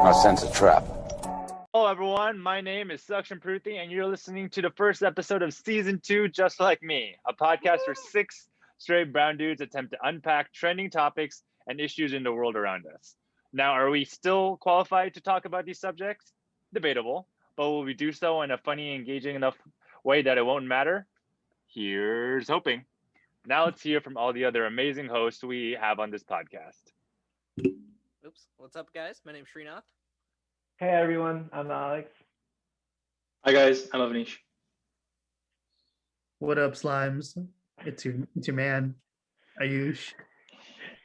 I sense a trap. Hello, everyone. My name is Sukshan Pruthi, and you're listening to the first episode of Season 2, Just Like Me, a podcast where 6 straight brown dudes attempt to unpack trending topics and issues in the world around us. Now, are we still qualified to talk about these subjects? Debatable, but will we do so in a funny, engaging enough way that it won't matter? Here's hoping. Now let's hear from all the other amazing hosts we have on this podcast. Oops. What's up, guys? My name's Srinath. Hey everyone, I'm Alex. Hi guys, I'm Avnish. What up, slimes? It's your man, Ayush.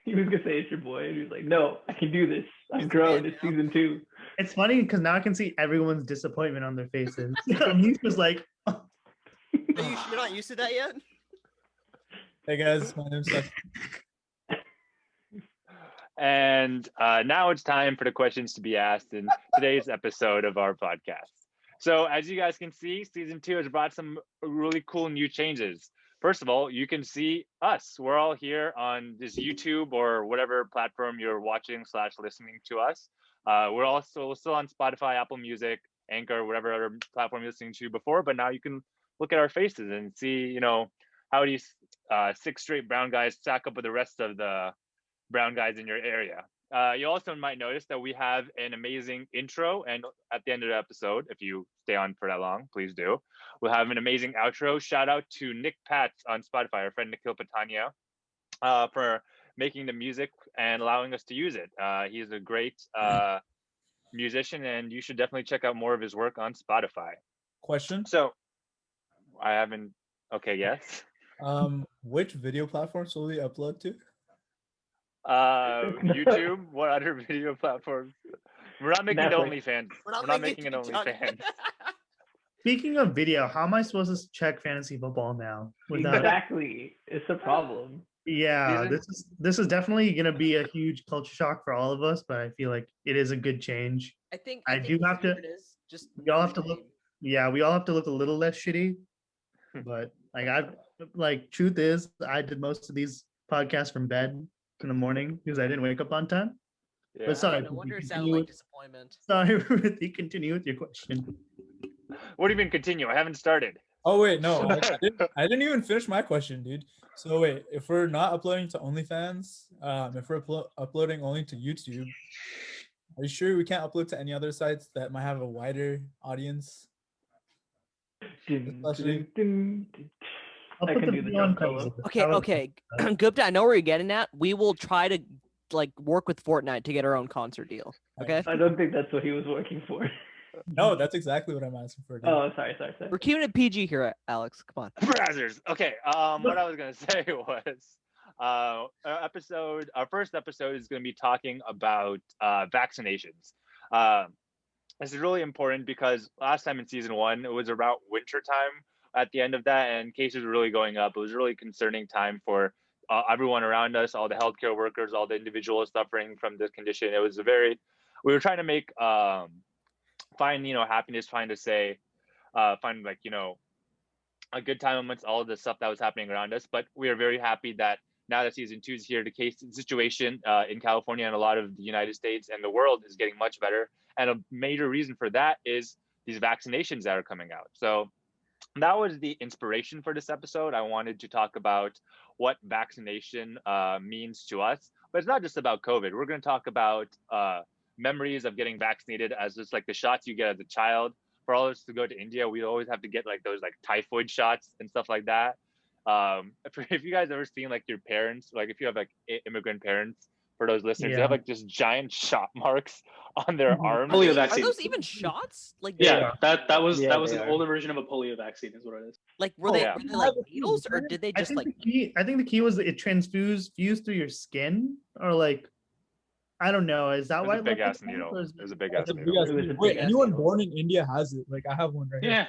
He was gonna say it's your boy, and he was like, "No, I can do this. I'm grown. It's season 2." It's funny because now I can see everyone's disappointment on their faces. Ayush was like, oh. You're not used to that yet? Hey guys, my name's Seth. And now it's time for the questions to be asked in today's episode of our podcast. So as you guys can see, season 2 has brought some really cool new changes. First of all, you can see us. We're all here on this YouTube or whatever platform you're watching / listening to us. We're still on Spotify, Apple Music, Anchor, whatever other platform you're listening to before. But now you can look at our faces and see, how these 6 straight brown guys stack up with the rest of the brown guys in your area. You also might notice that we have an amazing intro, and at the end of the episode, if you stay on for that long, please do. We'll have an amazing outro. Shout out to Nick Patz on Spotify, our friend Nikhil Patania, for making the music and allowing us to use it. He's a great musician, and you should definitely check out more of his work on Spotify. Question. So, I haven't. Okay, yes. Which video platforms will we upload to? YouTube. What other video platforms? We're not making the OnlyFans. We're not making an OnlyFans. Speaking of video, how am I supposed to check fantasy football now? Exactly, it's a problem. Yeah, this is definitely gonna be a huge culture shock for all of us, but I feel like it is a good change. I think do have to. We all have to look. Yeah, we all have to look a little less shitty. But truth is, I did most of these podcasts from bed in the morning because I didn't wake up on time. Yeah. But sorry, no wonder it sounded like disappointment. Sorry, Ruthie, continue with your question. What do you mean continue? I haven't started. Oh wait, no, I didn't even finish my question, dude. So wait, if we're not uploading to OnlyFans, if we're uploading only to YouTube, are you sure we can't upload to any other sites that might have a wider audience? I can do the jump solo. Okay. Gupta, I know where you're getting at. We will try to work with Fortnite to get our own concert deal. Okay. I don't think that's what he was working for. No, that's exactly what I'm asking for. Dude. Oh, sorry. We're keeping it PG here, Alex. Come on. Brazzers. Okay. What I was gonna say was, our first episode is gonna be talking about vaccinations. This is really important because last time in season 1, it was around winter time at the end of that, and cases were really going up. It was a really concerning time for everyone around us, all the healthcare workers, all the individuals suffering from this condition. It was we were trying to make, find, happiness, trying to say, find a good time amongst all of the stuff that was happening around us. But we are very happy that now that season 2 is here, the situation in California and a lot of the United States and the world is getting much better. And a major reason for that is these vaccinations that are coming out. So that was the inspiration for this episode. I wanted to talk about what vaccination means to us, but it's not just about COVID. We're going to talk about memories of getting vaccinated, as just like the shots you get as a child. For all of us to go to India, we always have to get those typhoid shots and stuff like that. If you guys ever seen your parents, if you have immigrant parents, for those listeners, they have just giant shot marks on their arms. Polio vaccine. Are those even shots? That was an older version of a polio vaccine, is what it is. Were they needles, or did they just I think the key was it fused through your skin, or I don't know. Is that why? It was a big ass needle. It was a big ass needle. Wait, anyone born in India has it? I have one right here. Yeah.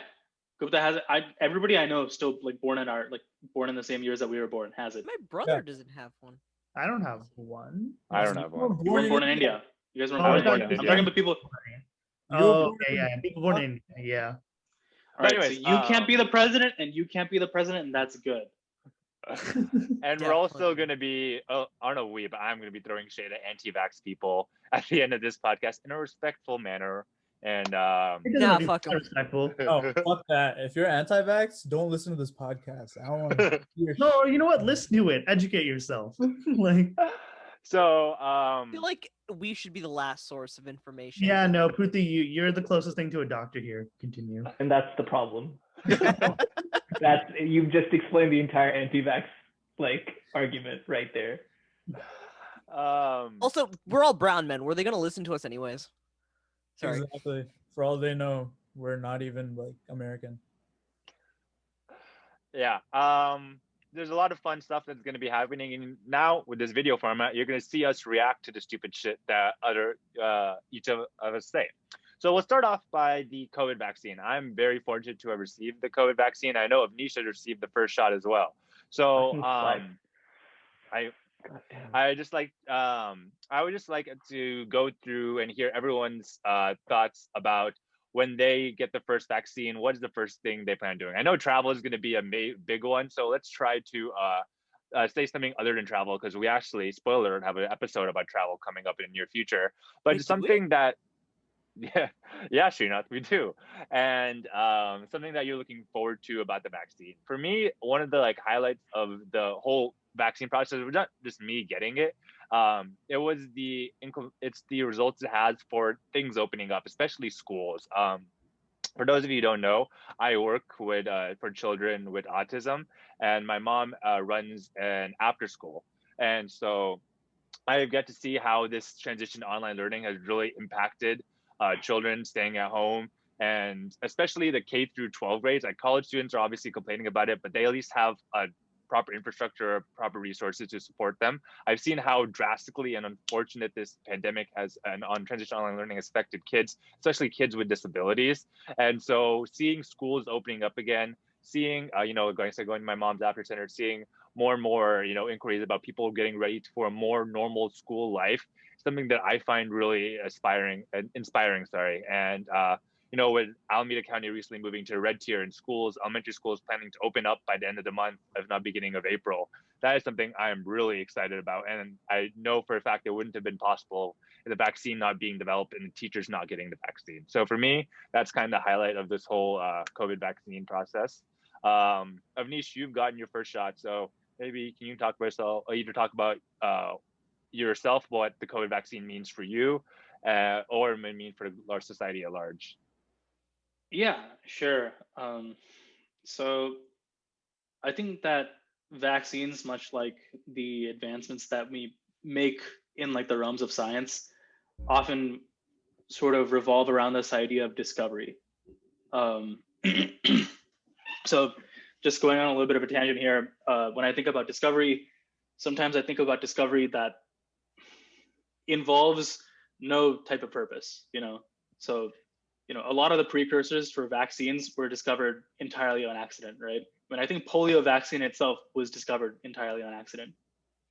Gupta has it. Everybody I know still born in the same years that we were born has it. My brother doesn't have one. I don't have one. I don't have one. You were born in India. You guys were born in India. I'm talking about people. People born in India. All right, anyways, so you can't be the president, and you can't be the president, and that's good. And we're also Definitely. going to be, I don't know we, but I'm going to be throwing shade at anti-vax people at the end of this podcast in a respectful manner. And It doesn't Nah, have to be fuck 'em. respectful. Oh, fuck that. If you're anti-vax, don't listen to this podcast. I don't want to hear No, you know what? Listen to it. Educate yourself. Like, so, I feel like we should be the last source of information. yeah, no, Pruthi, you're the closest thing to a doctor here. Continue. And that's the problem. You've just explained the entire anti-vax argument right there. Also, we're all brown men. Were they gonna listen to us anyways? Sorry. Exactly. For all they know, we're not even like American. yeah. There's a lot of fun stuff that's going to be happening. And now with this video format, you're going to see us react to the stupid shit that each of us say. So we'll start off by the COVID vaccine. I'm very fortunate to have received the COVID vaccine. I know Avnish has received the first shot as well. So I would just like to go through and hear everyone's thoughts about when they get the first vaccine. What is the first thing they plan on doing? I know travel is going to be a big one, so let's try to say something other than travel, because we actually, spoiler alert, have an episode about travel coming up in the near future. But Wait, something that yeah, Srinath, we do. And something that you're looking forward to about the vaccine. For me, one of the highlights of the whole vaccine process was not just me getting it. It was it's the results it has for things opening up, especially schools. For those of you who don't know, I work with for children with autism, and my mom runs an after school. And so I get to see how this transition to online learning has really impacted children staying at home, and especially the K through 12 grades. College students are obviously complaining about it, but they at least have a proper infrastructure, proper resources to support them. I've seen how drastically and unfortunate this pandemic has, and on transition online learning, has affected kids, especially kids with disabilities. And so seeing schools opening up again, seeing, going to my mom's after center, seeing more and more, inquiries about people getting ready for a more normal school life, something that I find really inspiring. And with Alameda County recently moving to red tier, and elementary schools planning to open up by the end of the month, if not beginning of April, that is something I am really excited about. And I know for a fact it wouldn't have been possible if the vaccine not being developed and the teachers not getting the vaccine. So for me, that's kind of the highlight of this whole COVID vaccine process. Avnish, you've gotten your first shot, so maybe can you talk about yourself, or either talk about yourself, what the COVID vaccine means for you, or it may mean for our society at large. Yeah, sure. So I think that vaccines, much like the advancements that we make in the realms of science, often sort of revolve around this idea of discovery. So just going on a little bit of a tangent here, when I think about discovery, sometimes I think about discovery that involves no type of purpose, So, a lot of the precursors for vaccines were discovered entirely on accident, right? I think polio vaccine itself was discovered entirely on accident.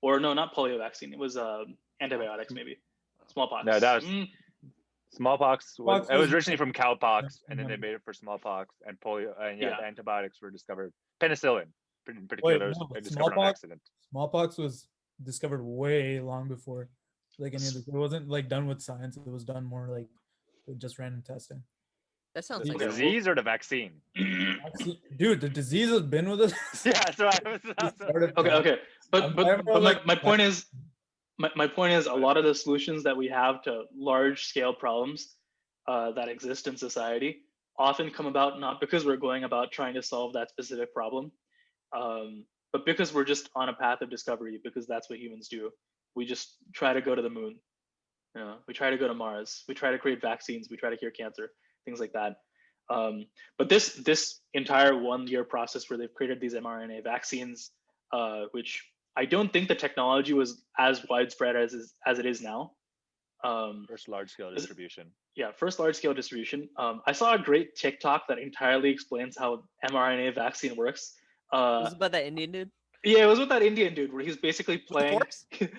Or no, not polio vaccine. It was antibiotics, maybe. Smallpox. No, that was smallpox. It was originally from cowpox, and then they Mhm. made it for smallpox and polio. And Yeah. the antibiotics were discovered. Penicillin, in particular, was discovered on accident. Smallpox was discovered way long before any of this. It wasn't done with science. It was done more with just random testing. That sounds The like disease or the vaccine? Dude, the disease has been with us. Yeah, so Okay. But my point is, a lot of the solutions that we have to large scale problems that exist in society often come about not because we're going about trying to solve that specific problem, but because we're just on a path of discovery, because that's what humans do. We just try to go to the moon. We try to go to Mars. We try to create vaccines. We try to cure cancer, things like that. But this entire 1 year process where they've created these mRNA vaccines, which I don't think the technology was as widespread as it is now. First large scale distribution. Yeah, first large scale distribution. I saw a great TikTok that entirely explains how mRNA vaccine works. it was about that Indian dude. Yeah, it was with that Indian dude where he's basically playing. With the Force?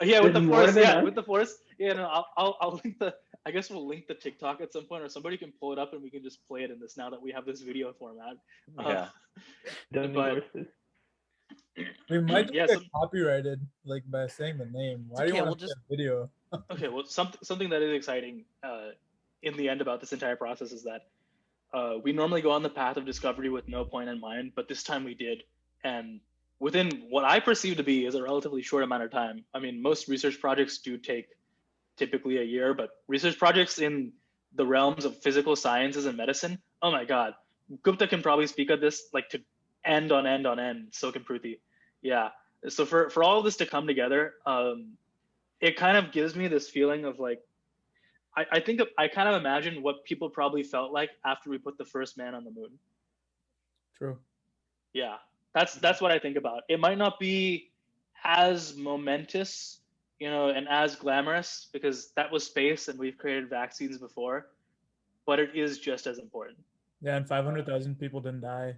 Yeah, with the There's more Force. than Yeah, that? with the Force. Yeah, no, I'll link the. I guess we'll link the TikTok at some point, or somebody can pull it up and we can just play it in this now that we have this video format. Yeah. Don't but- endorse this. We might Yeah, get some- copyrighted like by saying the name. Why do okay, you we'll want to just- a video? Okay, well, something that is exciting in the end about this entire process is that we normally go on the path of discovery with no point in mind, but this time we did, and within what I perceive to be is a relatively short amount of time. I mean, most research projects do take typically a year, but research projects in the realms of physical sciences and medicine, oh my God, Gupta can probably speak of this like to end on end on end. So can Pruthi. Yeah. So for all of this to come together, it kind of gives me this feeling of like, I think I kind of imagine what people probably felt like after we put the first man on the moon. True. Yeah, that's what I think about. It might not be as momentous, and as glamorous because that was space and we've created vaccines before, but it is just as important. Yeah, and 500,000 people didn't die.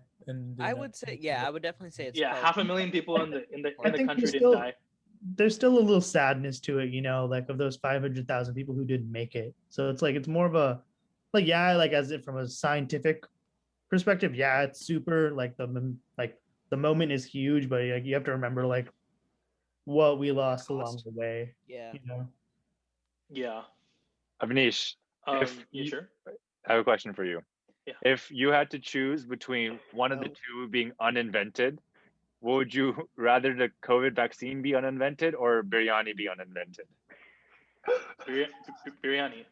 I would say, yeah, I would definitely say it's. Yeah, called- 500,000 people in the I think country there's didn't die. there's still a little sadness to it, like of those 500,000 people who didn't make it. So it's like it's more of a like as it from a scientific perspective, it's super like the moment is huge, but like you have to remember like what we lost along the way. Yeah. Yeah. Avnish, Yeah, sure. I have a question for you. Yeah. If you had to choose between one of the two being uninvented, would you rather the COVID vaccine be uninvented or biryani be uninvented? Biryani.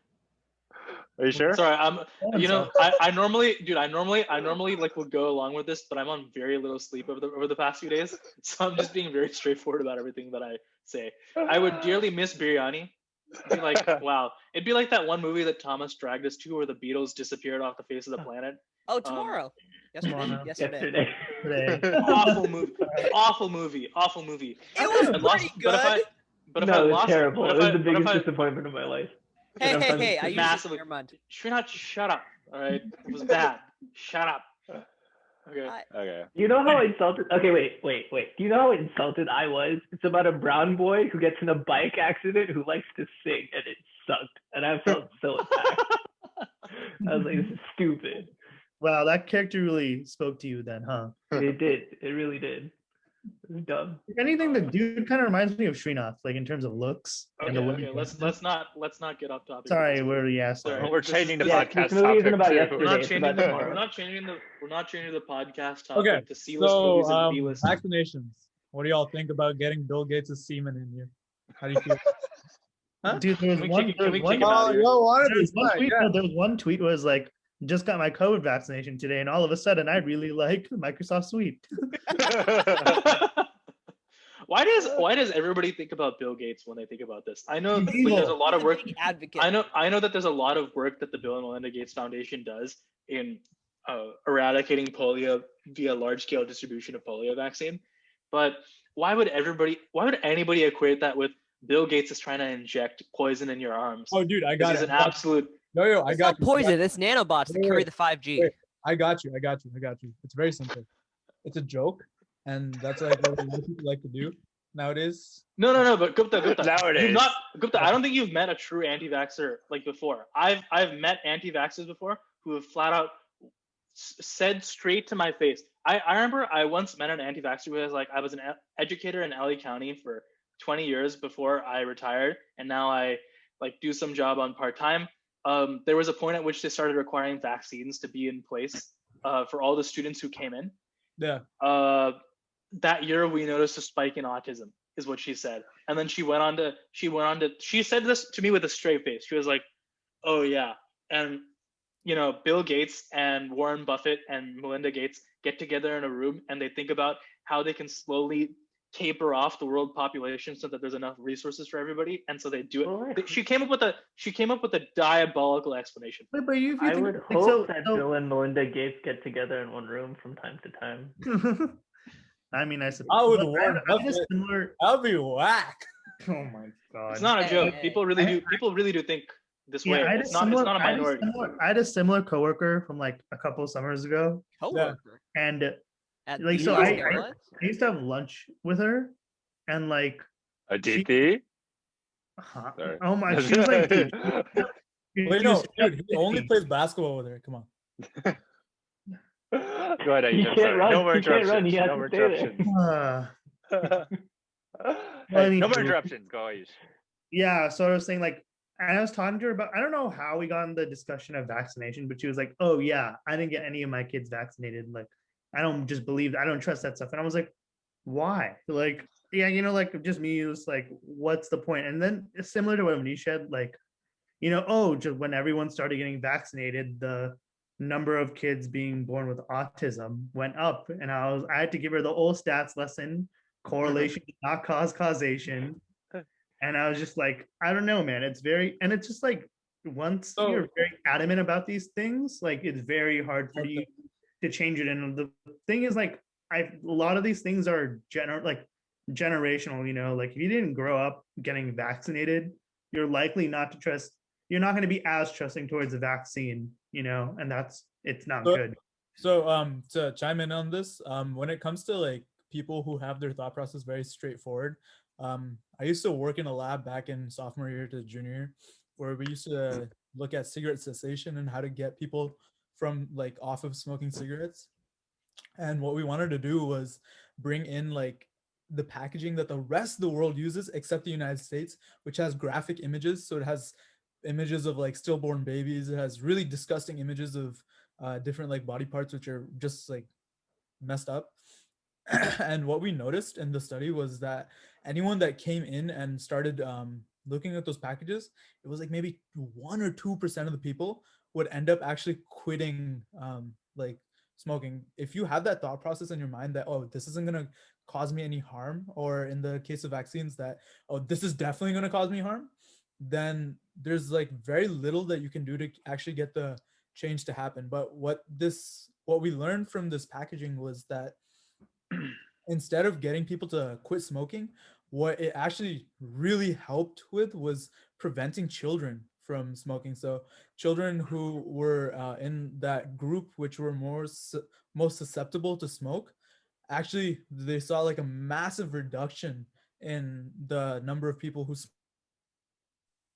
Are you sure? Sorry, I normally like will go along with this, but I'm on very little sleep over the past few days, so I'm just being very straightforward about everything that I say. I would dearly miss biryani. It'd be like, wow, it'd be like that one movie that Thomas dragged us to, where the Beatles disappeared off the face of the planet. Oh, tomorrow. Yesterday. Today. Awful movie. Awful movie. Awful movie. It was I lost- pretty but if I- good. But if No, I it was lost, terrible. but It if was I- the but if biggest I- disappointment of my life. Hey, I used Massively. your month. Srinath, shut up. All right, it was bad. Shut up. Okay. Okay. You know how insulted? Okay, wait. Do you know how insulted I was? It's about a brown boy who gets in a bike accident who likes to sing, and it sucked, and I felt so attacked. I was like, this is stupid. Wow, that character really spoke to you then, huh? It did. It really did. It was dumb. If anything, the dude kind of reminds me of Srinath, like in terms of looks. and the way Okay. he let's dresses. not get off topic. Sorry, we're Sorry. We're changing the Yeah, podcast this movie isn't topic about too. yesterday. We're not It's changing about the tomorrow. we're not changing the podcast topic Okay, to C-list movies so and B-list. vaccinations. What do y'all think about getting Bill Gates' semen in you? How do you feel? Huh? Dude, there was Can we one. kick- There can was we one. kick him out of here? y'all wanted There was this, one right? tweet. Yeah. No, there was one tweet was like, just got my COVID vaccination today, and all of a sudden, I really like Microsoft Suite. Why does everybody think about Bill Gates when they think about this? I know He's there's a evil. lot of work. Big advocate. I know that there's a lot of work that the Bill and Melinda Gates Foundation does in eradicating polio via large-scale distribution of polio vaccine. But why would anybody equate that with Bill Gates is trying to inject poison in your arms? Oh, dude, I got He's it. an absolute. Yo, I It's got not you. poison. It's nanobots that Wait, carry wait, the 5G. wait. I got you. It's very simple. It's a joke, and that's like what people like to do nowadays. No, but Gupta, Nowadays. you've not Gupta. I don't think you've met a true anti-vaxxer like before. I've met anti-vaxxers before who have flat out said straight to my face. I remember I once met an anti-vaxxer who was like, I was an educator in LA County for 20 years before I retired, and now I like do some job on part-time. There was a point at which they started requiring vaccines to be in place for all the students who came in. Yeah. That year we noticed a spike in autism, is what she said. And then she said this to me with a straight face. She was like, oh yeah. And Bill Gates and Warren Buffett and Melinda Gates get together in a room and they think about how they can slowly taper off the world population so that there's enough resources for everybody, and so they do it. Well, She came up with a diabolical explanation. But if you I think- would like, hope that Bill and Melinda Gates get together in one room from time to time. I mean, I suppose. I would but want I had a Buffett. similar. That'll be whack. Oh my god! It's not a Hey, joke. hey. People really do think this way. I had It's not a minority. I had a similar coworker from like a couple of summers ago, Coworker. and At like, so least I- what? I used to have lunch with her, and like, Aditi? Sorry. oh my, she was like, dude, Wait, no, dude, he only plays basketball with her. Come on. Go ahead, He Aisha. can't Sorry. run. No more He can't run. interruptions. He has No to more stay there. interruptions. Well, Hey, no more anywho, interruptions. Go, Aish. yeah, so I was saying like, and I was talking to her about, I don't know how we got in the discussion of vaccination, but she was like, oh yeah, I didn't get any of my kids vaccinated. Like, I don't just believe, I don't trust that stuff. And I was like, why? Like, yeah, like just me, it was like, what's the point? And then it's similar to what Manish said, like, oh, just when everyone started getting vaccinated, the number of kids being born with autism went up. And I had to give her the old stats lesson, correlation does not cause causation. And I was just like, I don't know, man. And it's just like, once you're very adamant about these things, like it's very hard for you to change it. And the thing is, like, a lot of these things are generational. Like if you didn't grow up getting vaccinated, you're likely not to trust. You're not going to be as trusting towards the vaccine, and it's not good. So to chime in on this, when it comes to like people who have their thought process very straightforward, I used to work in a lab back in sophomore year to junior year, where we used to look at cigarette cessation and how to get people from like off of smoking cigarettes. And what we wanted to do was bring in like the packaging that the rest of the world uses except the United States, which has graphic images. So it has images of like stillborn babies. It has really disgusting images of different like body parts, which are just like messed up. And what we noticed in the study was that anyone that came in and started looking at those packages, it was like maybe 1 or 2% of the people would end up actually quitting like smoking. If you have that thought process in your mind that, oh, this isn't going to cause me any harm, or in the case of vaccines that, oh, this is definitely going to cause me harm, then there's like very little that you can do to actually get the change to happen. But what we learned from this packaging was that instead of getting people to quit smoking, what it actually really helped with was preventing children from smoking. So children who were in that group which were most susceptible to smoke, actually they saw like a massive reduction in the number of people who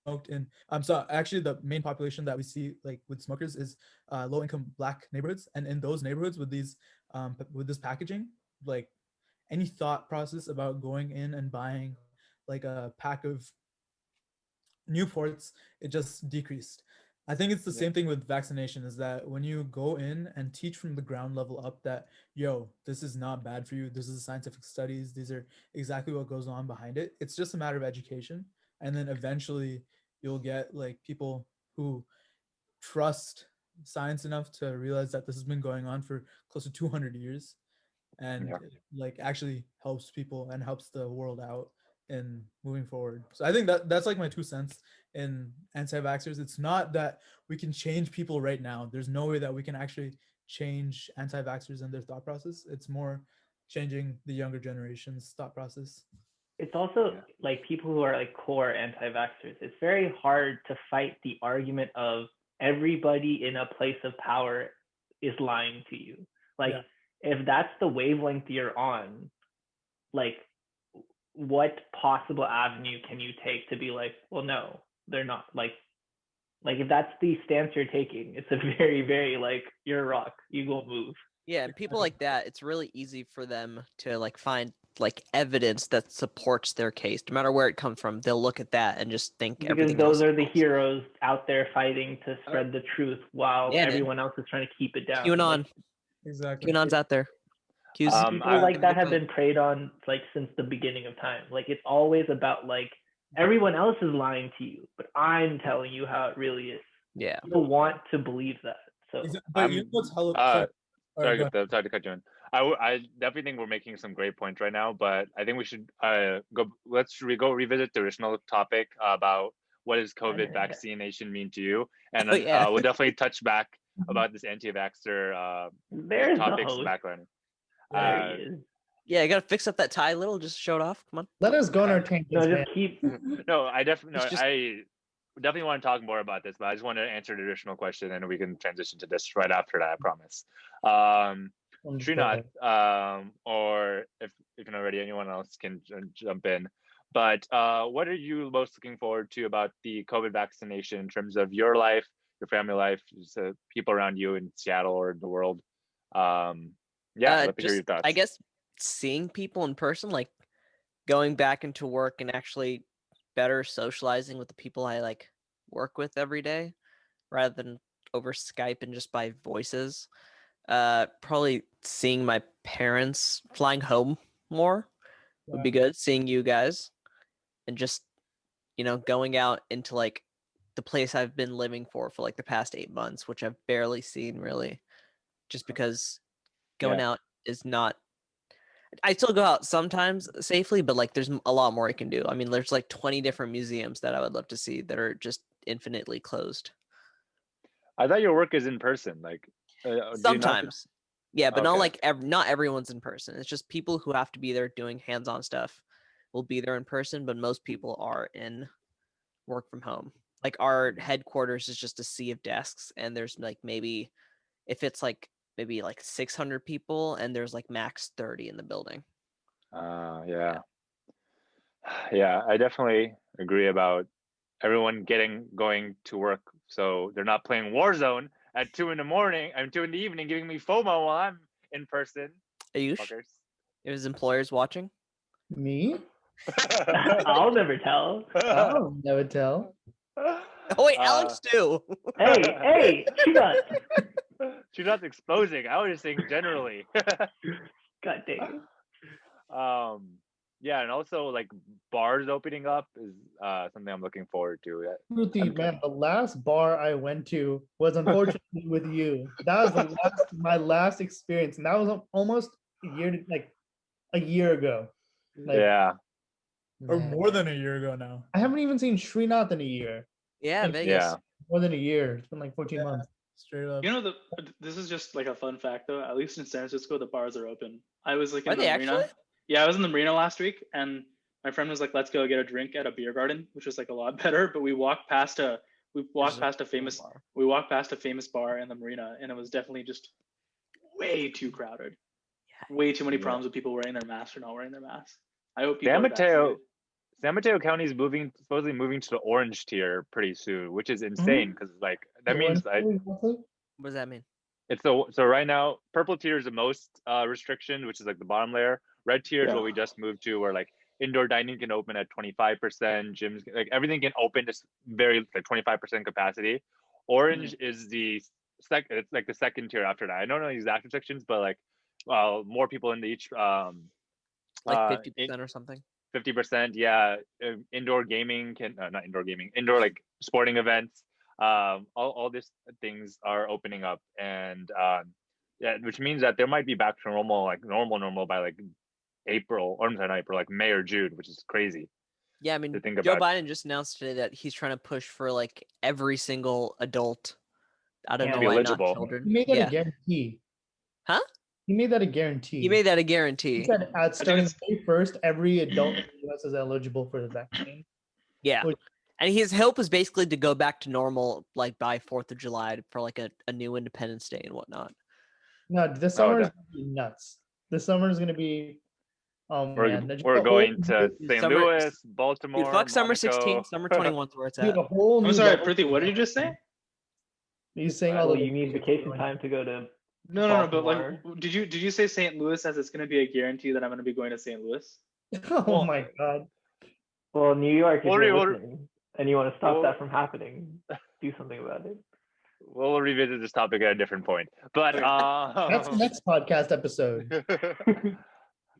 smoked in so actually the main population that we see like with smokers is low income Black neighborhoods. And in those neighborhoods with this packaging, like any thought process about going in and buying like a pack of Newports, it just decreased. I think it's the same thing with vaccination, is that when you go in and teach from the ground level up that, yo, this is not bad for you, this is scientific studies, these are exactly what goes on behind it. It's just a matter of education. And then eventually you'll get like people who trust science enough to realize that this has been going on for close to 200 years and like actually helps people and helps the world out in moving forward. So I think that's like my 2 cents in anti-vaxxers. It's not that we can change people right now. There's no way that we can actually change anti-vaxxers and their thought process. It's more changing the younger generation's thought process. It's also like people who are like core anti-vaxxers. It's very hard to fight the argument of everybody in a place of power is lying to you. Like if that's the wavelength you're on, like what possible avenue can you take to be like, well, no, they're not. Like if that's the stance you're taking, it's a very, very like, you're a rock, you won't move. Yeah, and people like that, it's really easy for them to like find like evidence that supports their case, no matter where it comes from. They'll look at that and just think because everything those else are the false. heroes out there fighting to spread the truth while everyone else is trying to keep it down. QAnon. Like, Exactly. QAnon's out there. people like that have been preyed on like since the beginning of time. Like it's always about like everyone else is lying to you, but I'm telling you how it really is. Yeah. People want to believe that. So but you know what's sorry to cut you in. I definitely think we're making some great points right now, but I think we should let's go revisit the original topic about what does COVID vaccination mean to you, and we'll definitely touch back about this anti-vaxxer topics background. There he is. Yeah, you gotta fix up that tie a little. Just show it off. Come on. Let us go on our tangents. No, man. just keep. No, I definitely want to talk more about this, but I just want to answer the additional question, and we can transition to this right after that. I promise. Srinath, or if you're not ready, anyone else can jump in. But what are you most looking forward to about the COVID vaccination in terms of your life, your family life, just, people around you in Seattle or the world? Yeah, I'd love to hear your thoughts. I guess seeing people in person, like going back into work and actually better socializing with the people I like work with every day rather than over Skype and just by voices. Probably seeing my parents, flying home more would be good. Seeing you guys and just, going out into like the place I've been living for like the past 8 months, which I've barely seen really, just because going out is not. I still go out sometimes safely, but like there's a lot more I can do. I mean, there's like 20 different museums that I would love to see that are just infinitely closed. I thought your work is in person. Like Sometimes, yeah, but not Okay. like not everyone's in person. It's just people who have to be there doing hands-on stuff will be there in person, but most people are in work from home. Like our headquarters is just a sea of desks, and there's like maybe if it's like maybe like 600 people, and there's like max 30 in the building. Yeah. Yeah, I definitely agree about everyone going to work so they're not playing Warzone at 2 in the morning and 2 in the evening, giving me FOMO while I'm in person. Ayush, Fuckers. is employers watching? Me? I'll never tell. I'll never tell. Oh wait, Alex too. Hey, Chunat. She's not exposing. I was just saying generally. God dang. Yeah, and also like bars opening up is something I'm looking forward to. Shruti, man, the last bar I went to was unfortunately with you. That was my last experience, and that was almost a year ago. Like, Yeah. Or man, more than a year ago now. I haven't even seen Srinath in a year. Yeah, Like, Vegas. Yeah. More than a year. It's been like 14 months. Straight up. You know, this is just like a fun fact though. At least in San Francisco, the bars are open. I was like in Are the they marina. actually? Yeah, I was in the marina last week, and my friend was like, "Let's go get a drink at a beer garden," which was like a lot better. But we walked past a famous bar in the marina, and it was definitely just way too crowded. Way too many problems with people wearing their masks or not wearing their masks. I hope people are vaccinated. San Mateo County is supposedly moving to the orange tier pretty soon, which is insane because like that means What does that mean? it's so right now purple tier is the most restriction, which is like the bottom layer. Red tier is what we just moved to, where like indoor dining can open at 25%, gyms like everything can open just very like 25% capacity. Orange is the second. It's like the second tier after that. I don't know the exact restrictions, but like more people in each like 50% or something. 50%, yeah. Indoor gaming not indoor gaming, indoor like sporting events. All these things are opening up, and yeah, which means that there might be back to normal, like normal by like April, or not April, like May or June, which is crazy. Yeah, I mean, to think Joe about. Biden just announced today that he's trying to push for like every single adult. I don't know be why eligible. not children. He made that a guarantee. Huh? He made that a guarantee. He made that a guarantee. He said starting May 1st, every adult in the US is eligible for the vaccine. Yeah. Which, and his hope is basically to go back to normal like by 4th of July for like a new Independence Day and whatnot. no, this summer is going to be nuts. This summer is going to be we're going to St. Louis, Baltimore. Dude, fuck summer Monaco. 16, summer 21 is where it's at. I'm sorry, Priti, what did you just say? He's saying Well, you need vacation time to go to. No, but like, did you say St. Louis as it's going to be a guarantee that I'm going to be going to St. Louis? Oh my god. Well, New York is listening, and you want to stop that from happening. Do something about it. We'll revisit this topic at a different point. But that's the next podcast episode.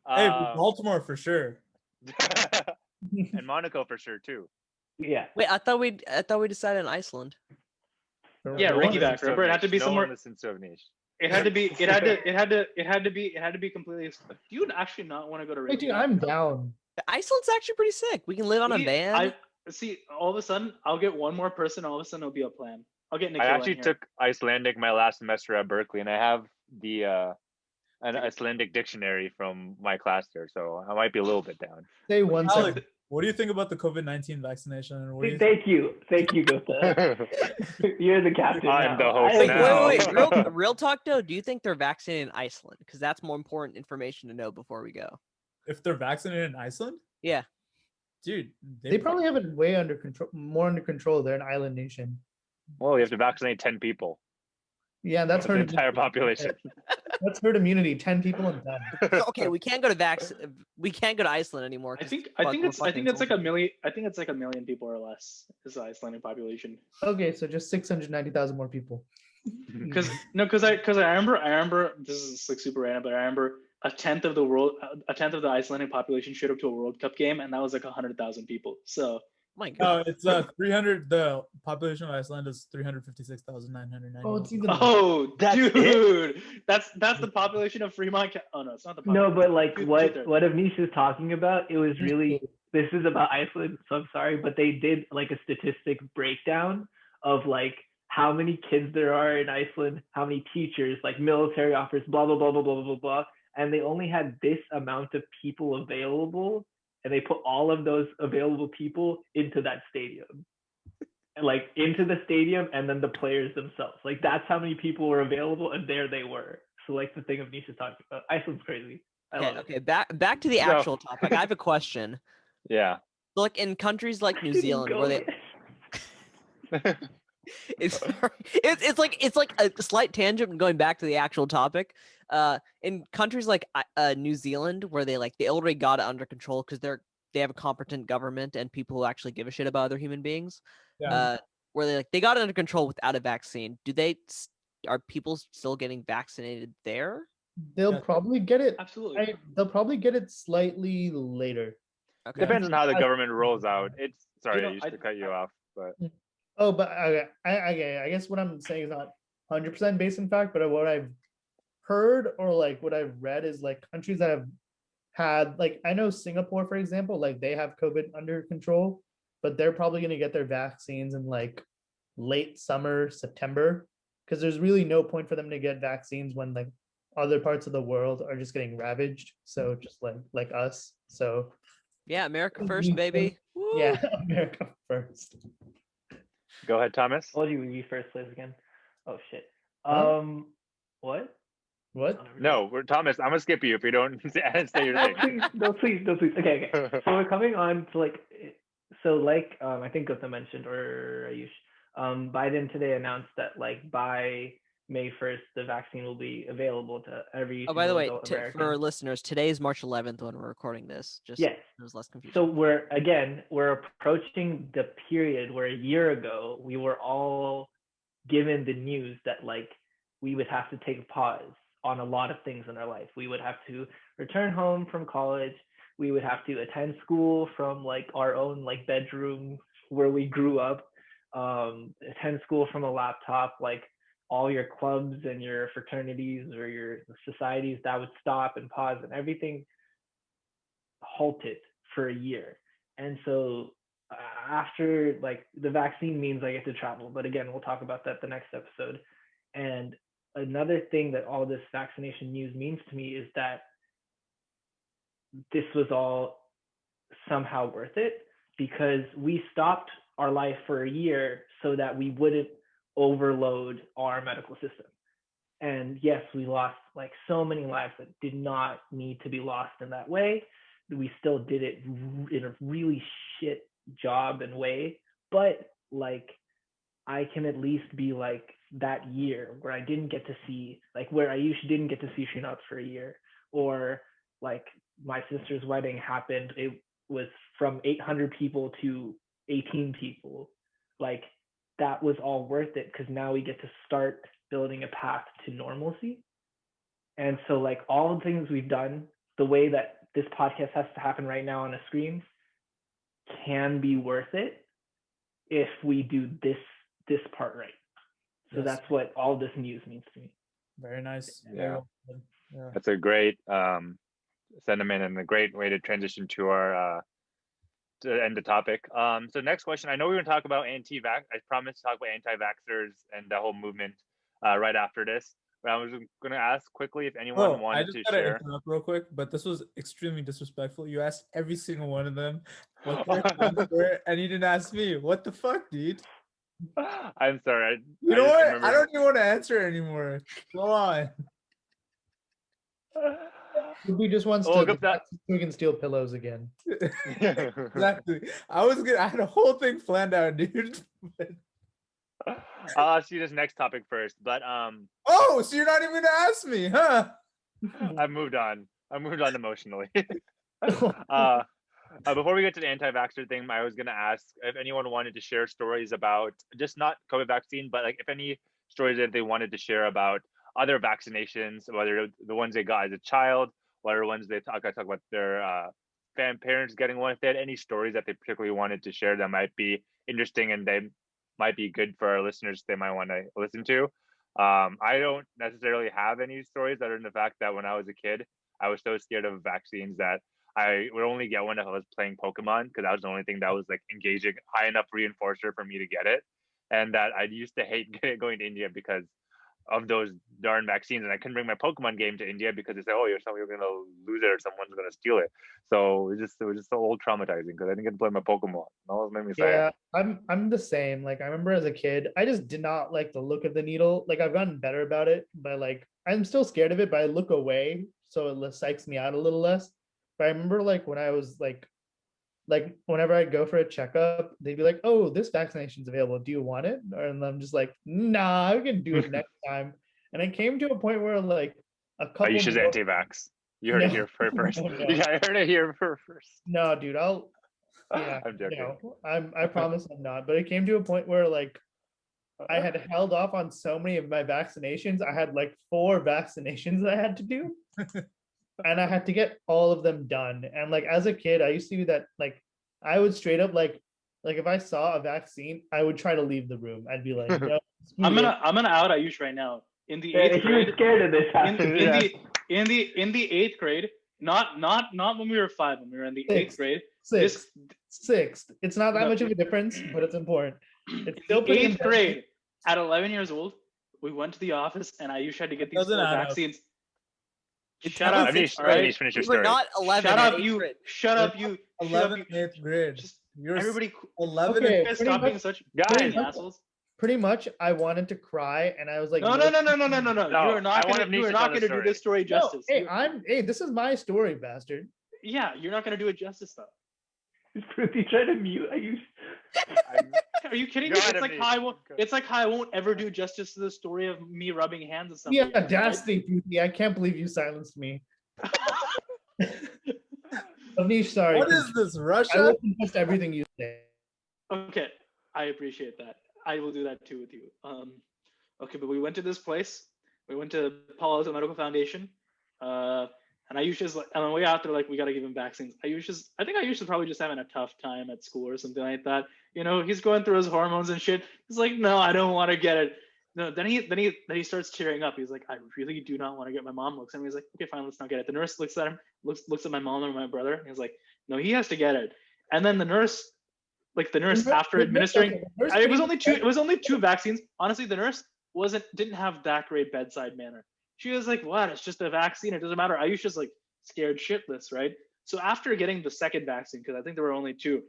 Hey, Baltimore for sure. And Monaco for sure too. Yeah. Wait, I thought we decided on Iceland. Yeah, Reykjavik. Remember, it had to be somewhere. It had to be. It had to be completely. Do you actually not want to go to Reykjavik? Dude, I'm down. Iceland's actually pretty sick. We can live on a van. See, all of a sudden, I'll get one more person. All of a sudden, it'll be a plan. I'll get Nikhil. I actually took Icelandic my last semester at Berkeley, and I have the an Icelandic dictionary from my class there, so I might be a little bit down. Say one second. What do you think about the COVID-19 vaccination? Thank you, Gota. You're the captain. I'm now. the host now. Wait. Real talk though. Do you think they're vaccinated in Iceland? Because that's more important information to know before we go. If they're vaccinated in Iceland? Yeah. Dude, they probably have it way under control, more under control. They're an island nation. Well, you have to vaccinate 10 people. Yeah, that's the entire population. What's herd immunity? 10 people and done. So, okay, we can't go to we can't go to Iceland anymore. I 'cause think fucking it's like a insulted. million. I think it's like 1 million people or less is the Icelandic population. Okay, so just 690,000 more people. Because I remember this is like super random, but I remember a tenth of the Icelandic population showed up to a World Cup game, and that was like 100,000 people. So My No, God. it's 300. The population of Iceland is 356,990. Oh, it's even. That's dude, that's the population of Fremont. Oh no, it's not the No, population. but like Truth there. what Avnish is talking about, it was really, this is about Iceland, so I'm sorry, but they did like a statistic breakdown of like how many kids there are in Iceland, how many teachers, like military officers, blah blah blah blah blah blah blah, and they only had this amount of people available, and they put all of those available people into that stadium. Like into the stadium, and then the players themselves. Like that's how many people were available, and there they were. So like the thing of Nisha talking about, Iceland's crazy. I love Okay, back to the So- actual topic. I have a question. Yeah. So, like in countries like New Didn't Zealand, go where they there. it's like a slight tangent and going back to the actual topic. In countries like New Zealand, where they already got it under control because they have a competent government and people who actually give a shit about other human beings. Yeah. Where they got it under control without a vaccine. Are people still getting vaccinated there? They'll Yeah. probably get it. Absolutely. They'll probably get it slightly later. Okay. Depends on how the government rolls out. It's sorry, know, I used to cut you off, but Oh, but I guess what I'm saying is not 100% based in fact, but what I've heard or like what I've read is like countries that have had, like, I know Singapore, for example, like they have COVID under control, but they're probably going to get their vaccines in like late summer, September, because there's really no point for them to get vaccines when like other parts of the world are just getting ravaged. So just like us. So Yeah, America first, baby. yeah, America first. go ahead, Thomas. Told you we'd be first place again. Oh shit. Huh? What? What? No, we're Thomas. I'm gonna skip you if you don't say your thing. Please, no, please, no, please. Okay. So we're coming on to like, I think Gupta mentioned or Ayush, Biden today announced that like by May 1st, the vaccine will be available to every Oh, by the single way, adult for American. our listeners, today is March 11th when we're recording this. Just Yes. it was less confusing. So we're approaching the period where a year ago we were all given the news that like we would have to take a pause on a lot of things in our life. We would have to return home from college. We would have to attend school from like our own like bedroom where we grew up, attend school from a laptop, like all your clubs and your fraternities or your societies that would stop and pause and everything halted for a year. And so after like the vaccine means I get to travel, but again, we'll talk about that the next episode. And another thing that all this vaccination news means to me is that this was all somehow worth it because we stopped our life for a year so that we wouldn't overload our medical system. And yes, we lost like so many lives that did not need to be lost in that way. We still did it in a really shit job and way, but like I can at least be like that year where I didn't get to see, like where I usually didn't get to see Shrinath for a year, or like my sister's wedding happened, it was from 800 people to 18 people. Like that was all worth it because now we get to start building a path to normalcy. And so like all the things we've done, the way that this podcast has to happen right now on a screen can be worth it if we do this part right. So Yes. that's what all this news means to me. Very nice. Yeah. Very well said. Yeah. That's a great sentiment and a great way to transition to our to end the topic. So next question. I know we're gonna talk about anti-vax. I promised to talk about anti-vaxxers and the whole movement right after this. But I was gonna ask quickly if anyone I wanted just to gotta share. interrupt real quick, but this was extremely disrespectful. You asked every single one of them what their plans were, and you didn't ask me. What the fuck, dude? I'm sorry. You know what? I don't even want to answer anymore. Go on. He just wants Oh, to look up so we can steal pillows again. that. Exactly. I had a whole thing planned out, dude. See this next topic first, but Oh, so you're not even gonna ask me, huh? I've moved on. I moved on emotionally. Before we get to the anti-vaxxer thing, I was gonna ask if anyone wanted to share stories about just not COVID vaccine, but like if any stories that they wanted to share about other vaccinations, whether the ones they got as a child, whether ones they talk about their parents getting one. If they had any stories that they particularly wanted to share that might be interesting and they might be good for our listeners, they might want to listen to. I don't necessarily have any stories other than the fact that when I was a kid, I was so scared of vaccines that I would only get one if I was playing Pokemon because that was the only thing that was like engaging high enough reinforcer for me to get it. And that I used to hate going to India because of those darn vaccines, and I couldn't bring my Pokemon game to India because they said, "Oh, you're gonna lose it or someone's gonna steal it." So it was just so old traumatizing because I didn't get to play my Pokemon. That was made me sad. Yeah, I'm the same. Like I remember as a kid, I just did not like the look of the needle. Like I've gotten better about it, but like I'm still scared of it, but I look away so it psychs me out a little less. But I remember like when I was like whenever I'd go for a checkup, they'd be like, "Oh, this vaccination's available. Do you want it?" And I'm just like, "Nah, we can do it next time." And it came to a point where like a couple. Ayusha's anti-vax. You heard it here first. No. Yeah, I heard it here first. No, dude, yeah, I'm joking. no, I promise I'm not. But it came to a point where like I had held off on so many of my vaccinations. I had like 4 vaccinations that I had to do. And I had to get all of them done. And like as a kid, I used to do that. Like I would straight up like if I saw a vaccine, I would try to leave the room. I'd be like, no, I'm gonna out Ayush right now. In the 8th If you grade, were scared of this, in the 8th grade, not when we were 5, when we were in the 8th grade. Sixth. It's not that much of a difference, but it's important. It's still the 8th grade. At 11 years old, we went to the office and Ayush had to get these 4 vaccines. Shut up! Finish your We story. were not 11. Shut up, you! Shut up, you! 11th, 8th grade. Just You're everybody. 11. Okay, You guys stop being such guys, assholes. Pretty much, I wanted to cry, and I was like, No. You're not gonna do this story justice. No, hey, this is my story, bastard. Yeah, you're not gonna do it justice though. He's trying to mute. Are you kidding me? It's like how I won't ever do justice to the story of me rubbing hands with somebody. Yeah, Dastly, Fruity. I can't believe you silenced me. Anish, sorry. What is this, Russia? I will contest everything you say. Okay, I appreciate that. I will do that too with you. Okay, but we went to this place. We went to Palo Alto Medical Foundation. And Ayush like, on the way out, they're like, we got to give him vaccines. I think Ayush is probably just having a tough time at school or something like that. You know, he's going through his hormones and shit. He's like, no, I don't want to get it. No, then he starts tearing up. He's like, I really do not want to get. My mom looks at him. He's like, okay, fine, let's not get it. The nurse looks at him, looks at my mom and my brother. And he's like, no, he has to get it. And then the nurse after administering, it was only 2 vaccines. Honestly, the nurse didn't have that great bedside manner. She was like, what? It's just a vaccine. It doesn't matter. Ayush's like scared shitless, right? So after getting the second vaccine, because I think there were only 2,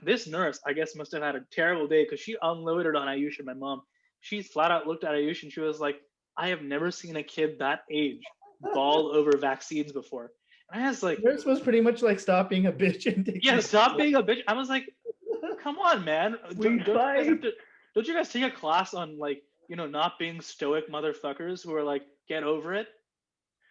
this nurse, I guess, must have had a terrible day because she unloaded on Ayush and my mom. She flat out looked at Ayush and she was like, I have never seen a kid that age bawl over vaccines before. And I was like, nurse was pretty much like, stop being a bitch. Stop being a bitch. I was like, come on, man. Don't you guys take a class on like, you know, not being stoic motherfuckers who are like, get over it?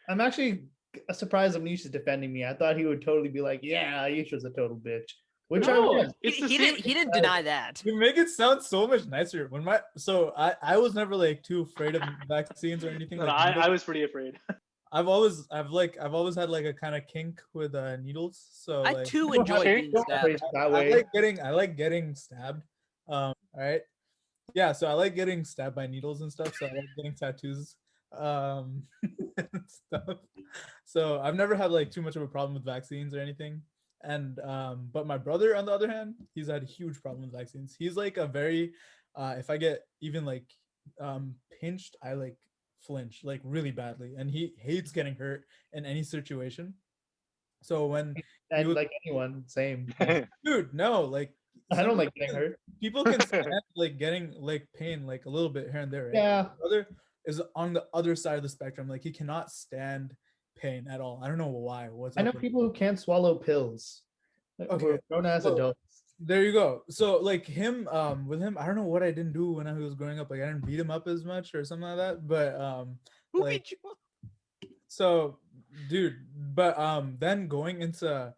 I'm actually surprised Anish is defending me. I thought he would totally be like, yeah, Ayush was a total bitch. Which I was. He didn't deny that. You make it sound so much nicer. I was never like too afraid of vaccines or anything. No, like I was pretty afraid. I've always had like a kind of kink with needles. So I too enjoy being stabbed. I like getting stabbed. All right. Yeah, so I like getting stabbed by needles and stuff. So I like getting tattoos, and stuff. So I've never had like too much of a problem with vaccines or anything. And but my brother, on the other hand, he's had a huge problem with vaccines. He's like a very, if I get even like pinched, I like flinch like really badly, and he hates getting hurt in any situation. So when like anyone, same. Dude, no, like. I don't like getting hurt. People can stand like getting like pain like a little bit here and there, right? Yeah. My brother is on the other side of the spectrum. Like he cannot stand pain at all. I don't know why. I know people who can't swallow pills. Okay. Grown as adults. There you go. So like him, with him, I don't know what I didn't do when I was growing up. Like I didn't beat him up as much or something like that. But Who like beat you up? so, dude. But then going into,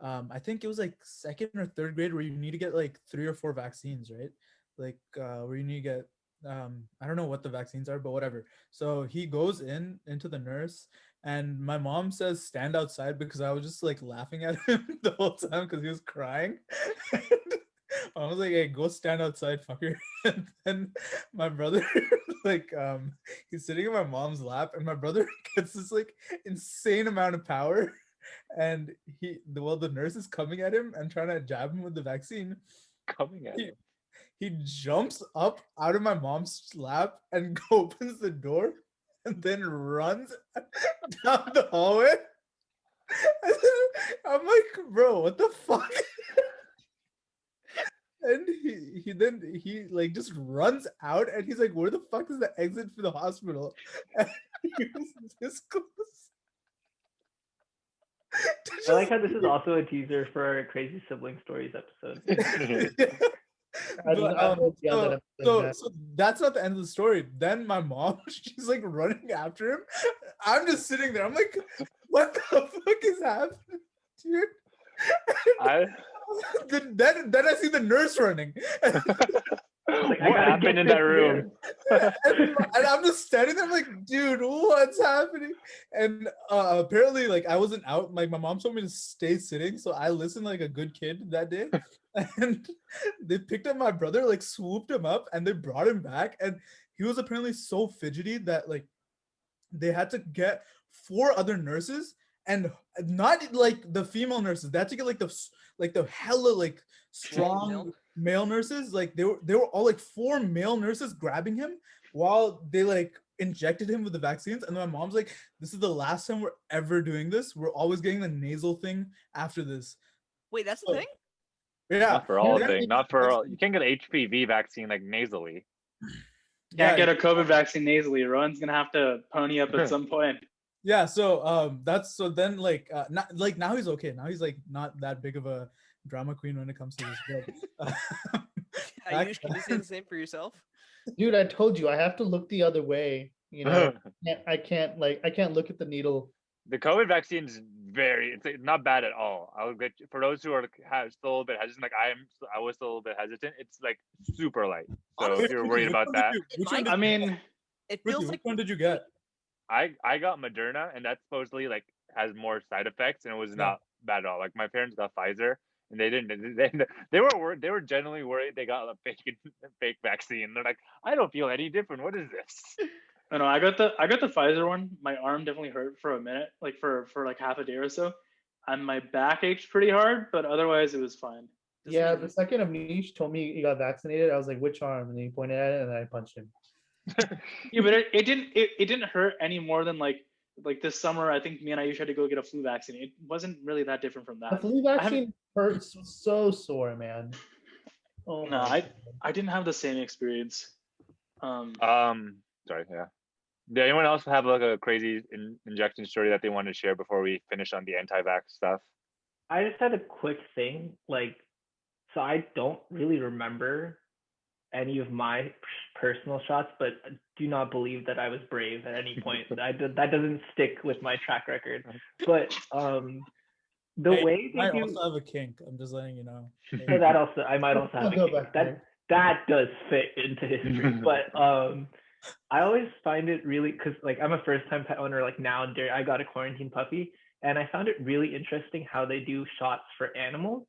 I think it was like second or third grade where you need to get like 3 or 4 vaccines, right? Like where you need to get I don't know what the vaccines are, but whatever. So he goes into the nurse, and my mom says stand outside because I was just like laughing at him the whole time because he was crying. I was like, hey, go stand outside, fucker. And then my brother, like, he's sitting in my mom's lap, and my brother gets this like insane amount of power. And the nurse is coming at him and trying to jab him with the vaccine. Coming at He, him. he jumps up out of my mom's lap and opens the door and then runs down the hallway. And then I'm like, bro, what the fuck? And he like just runs out and he's like, where the fuck is the exit for the hospital? And he was this close. I like how this is also a teaser for our crazy sibling stories episode. So that's not the end of the story. Then my mom, she's like running after him. I'm just sitting there. I'm like, what the fuck is happening, dude? Then I see the nurse running. Like, what happened in that room? And I'm just standing there, I'm like, dude, what's happening? And apparently, like, I wasn't out. Like, my mom told me to stay sitting, so I listened like a good kid that day. And they picked up my brother, like, swooped him up, and they brought him back. And he was apparently so fidgety that, like, they had to get 4 other nurses, and not like the female nurses. They had to get like the hella like strong male nurses. Like they were all like 4 male nurses grabbing him while they like injected him with the vaccines. And then my mom's like, this is the last time we're ever doing this. We're always getting the nasal thing after this. Wait, that's the thing? Yeah. Not for all things. Not for all. You can't get an HPV vaccine like nasally. Can't get a COVID vaccine nasally. Rowan's gonna have to pony up at some point. Yeah, so that's so then like not like now he's okay. Now he's like not that big of a drama queen when it comes to this. But, Ayush, can you say the same for yourself? Dude, I told you I have to look the other way. You know, I can't look at the needle. The COVID vaccine is it's not bad at all. I'll get for those who are still a little bit hesitant. Like I was still a little bit hesitant. It's like super light. So if you're worried about that, I mean, it feels like which one did you get? I got Moderna, and that supposedly like has more side effects, and it was not bad at all. Like my parents got Pfizer, and they didn't. They were genuinely worried they got a fake vaccine. They're like, I don't feel any different. What is this? No, I got the Pfizer one. My arm definitely hurt for a minute, like for like half a day or so, and my back ached pretty hard, but otherwise it was fine. Yeah, the second Amnish told me he got vaccinated, I was like, which arm? And he pointed at it, and I punched him. Yeah, but it didn't hurt any more than like this summer. I think me and Ayush had to go get a flu vaccine. It wasn't really that different from that. The flu vaccine hurts so sore, man. Oh no, I didn't have the same experience. Sorry, yeah. Did anyone else have like a crazy injection story that they want to share before we finish on the anti-vax stuff? I just had a quick thing, like, so I don't really remember any of my personal shots, but do not believe that I was brave at any point. That doesn't stick with my track record. But way they do, also have a kink. I'm just letting you know. So that also, I might also have a kink. That does fit into history. But I always find it really, because like I'm a first-time pet owner. Like now, I got a quarantine puppy, and I found it really interesting how they do shots for animals,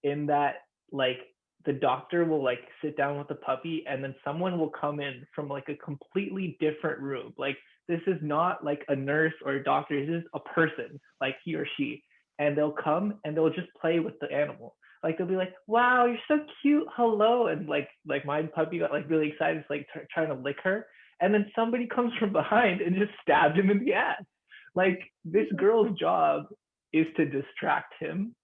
in that like the doctor will like sit down with the puppy, and then someone will come in from like a completely different room. Like this is not like a nurse or a doctor. This is a person, like he or she, and they'll come and they'll just play with the animal. Like they'll be like, "Wow, you're so cute, hello," and like my puppy got like really excited, like trying to lick her, and then somebody comes from behind and just stabbed him in the ass. Like this girl's job is to distract him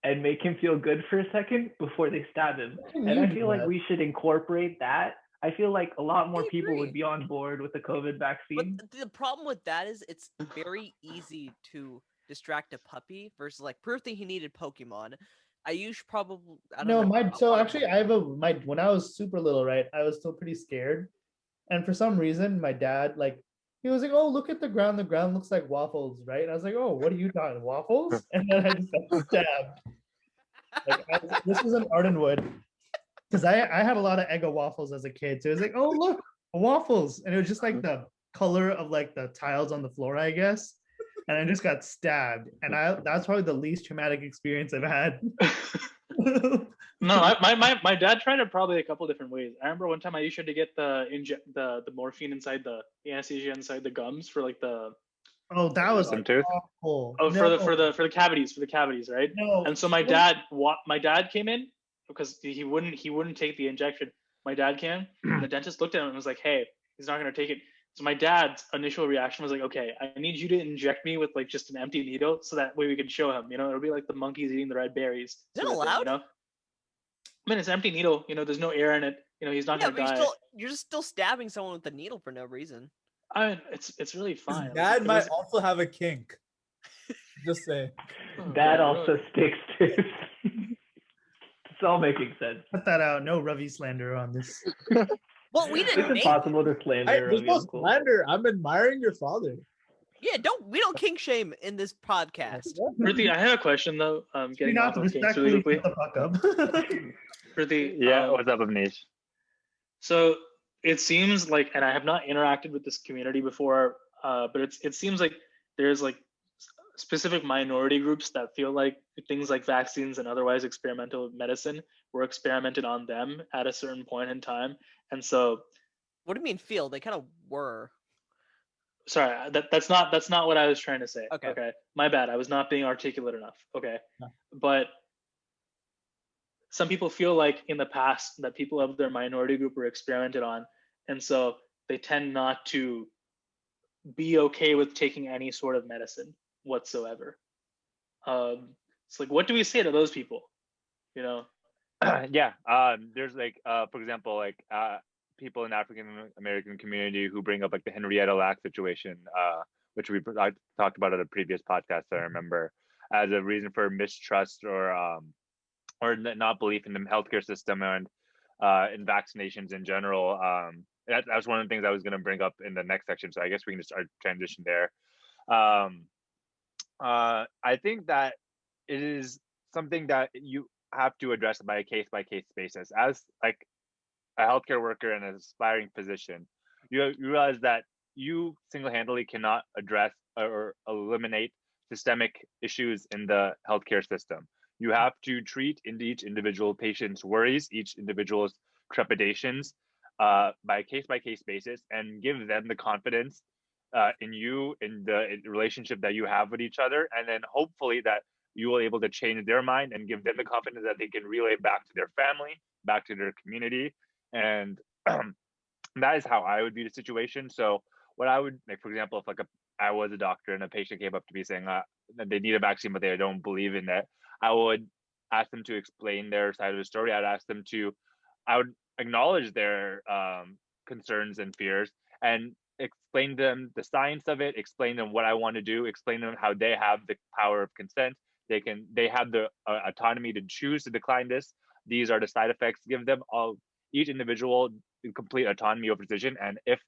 and make him feel good for a second before they stab him. And I feel like we should incorporate that. I feel like a lot more people would be on board with the COVID vaccine. But the problem with that is it's very easy to distract a puppy versus like first thing he needed Pokemon. I probably I don't No, know. so actually I have when I was super little, right? I was still pretty scared. And for some reason, my dad, like, he was like, "Oh, look at the ground. The ground looks like waffles, right?" And I was like, "Oh, what are you talking, waffles?" And then I just got stabbed. Like, this was in Ardenwood, because I had a lot of Eggo waffles as a kid. So it was like, "Oh, look, waffles," and it was just like the color of like the tiles on the floor, I guess. And I just got stabbed, and that's probably the least traumatic experience I've had. No, my dad tried it probably a couple different ways. I remember one time I used to get the morphine inside the anesthesia inside the gums for like the Oh, that was Wisdom tooth. awful. for No, the cavities, right? no. And so my dad came in because he wouldn't take the injection. My dad came in, and the dentist looked at him and was like, "Hey, he's not gonna take it." So my dad's initial reaction was like, "Okay, I need you to inject me with like just an empty needle, so that way we can show him. You know, it'll be like the monkeys eating the red berries." Is that sort of thing, allowed? you know, I mean, it's an empty needle. You know, there's no air in it. You know, he's not Yeah, gonna but die. you're just still stabbing someone with a needle for no reason. I mean, it's really His fine. dad It might was- also have a kink. Just say. That Yeah, also sticks to. It's all making sense. Cut that out. No Ravi slander on this. Well, we It's didn't name. impossible to slander There's Ravi no Uncle. slander. I'm admiring your father. Yeah, we don't kink shame in this podcast. Priti, I have a question though. Getting Not off of kinks respectfully really quickly. shut the fuck up. Priti, Yeah, what's up, Avnish? so it seems like, and I have not interacted with this community before, but it seems like there's like specific minority groups that feel like things like vaccines and otherwise experimental medicine were experimented on them at a certain point in time, and so What do you mean feel? They kind of were. sorry, that's not what I was trying to say. Okay. My bad. I was not being articulate enough. Okay, No. but some people feel like in the past that people of their minority group were experimented on, and so they tend not to be okay with taking any sort of medicine whatsoever. It's like, what do we say to those people? You know? Yeah, there's like for example, like people in African American community who bring up like the Henrietta Lacks situation, which I talked about at a previous podcast, I remember, as a reason for mistrust or not belief in the healthcare system and in vaccinations in general. That's one of the things I was going to bring up in the next section, so I guess we can just start transition there. I think that it is something that you have to address by a case basis. As like a healthcare worker and an aspiring physician, you realize that you single-handedly cannot address or eliminate systemic issues in the healthcare system. You have to treat each individual patient's worries, each individual's trepidations, by a case basis, and give them the confidence in you, in the relationship that you have with each other, and then hopefully that you will able to change their mind and give them the confidence that they can relay back to their family, back to their community, and that is how I would view the situation. So what I would like, for example, if I was a doctor and a patient came up to me saying that they need a vaccine but they don't believe in it, I would ask them to explain their side of the story. I would acknowledge their concerns and fears and explain them the science of it, explain them what I want to do, explain them how they have the power of consent. They have the autonomy to choose to decline this. These are the side effects. Give them each individual complete autonomy over decision. And if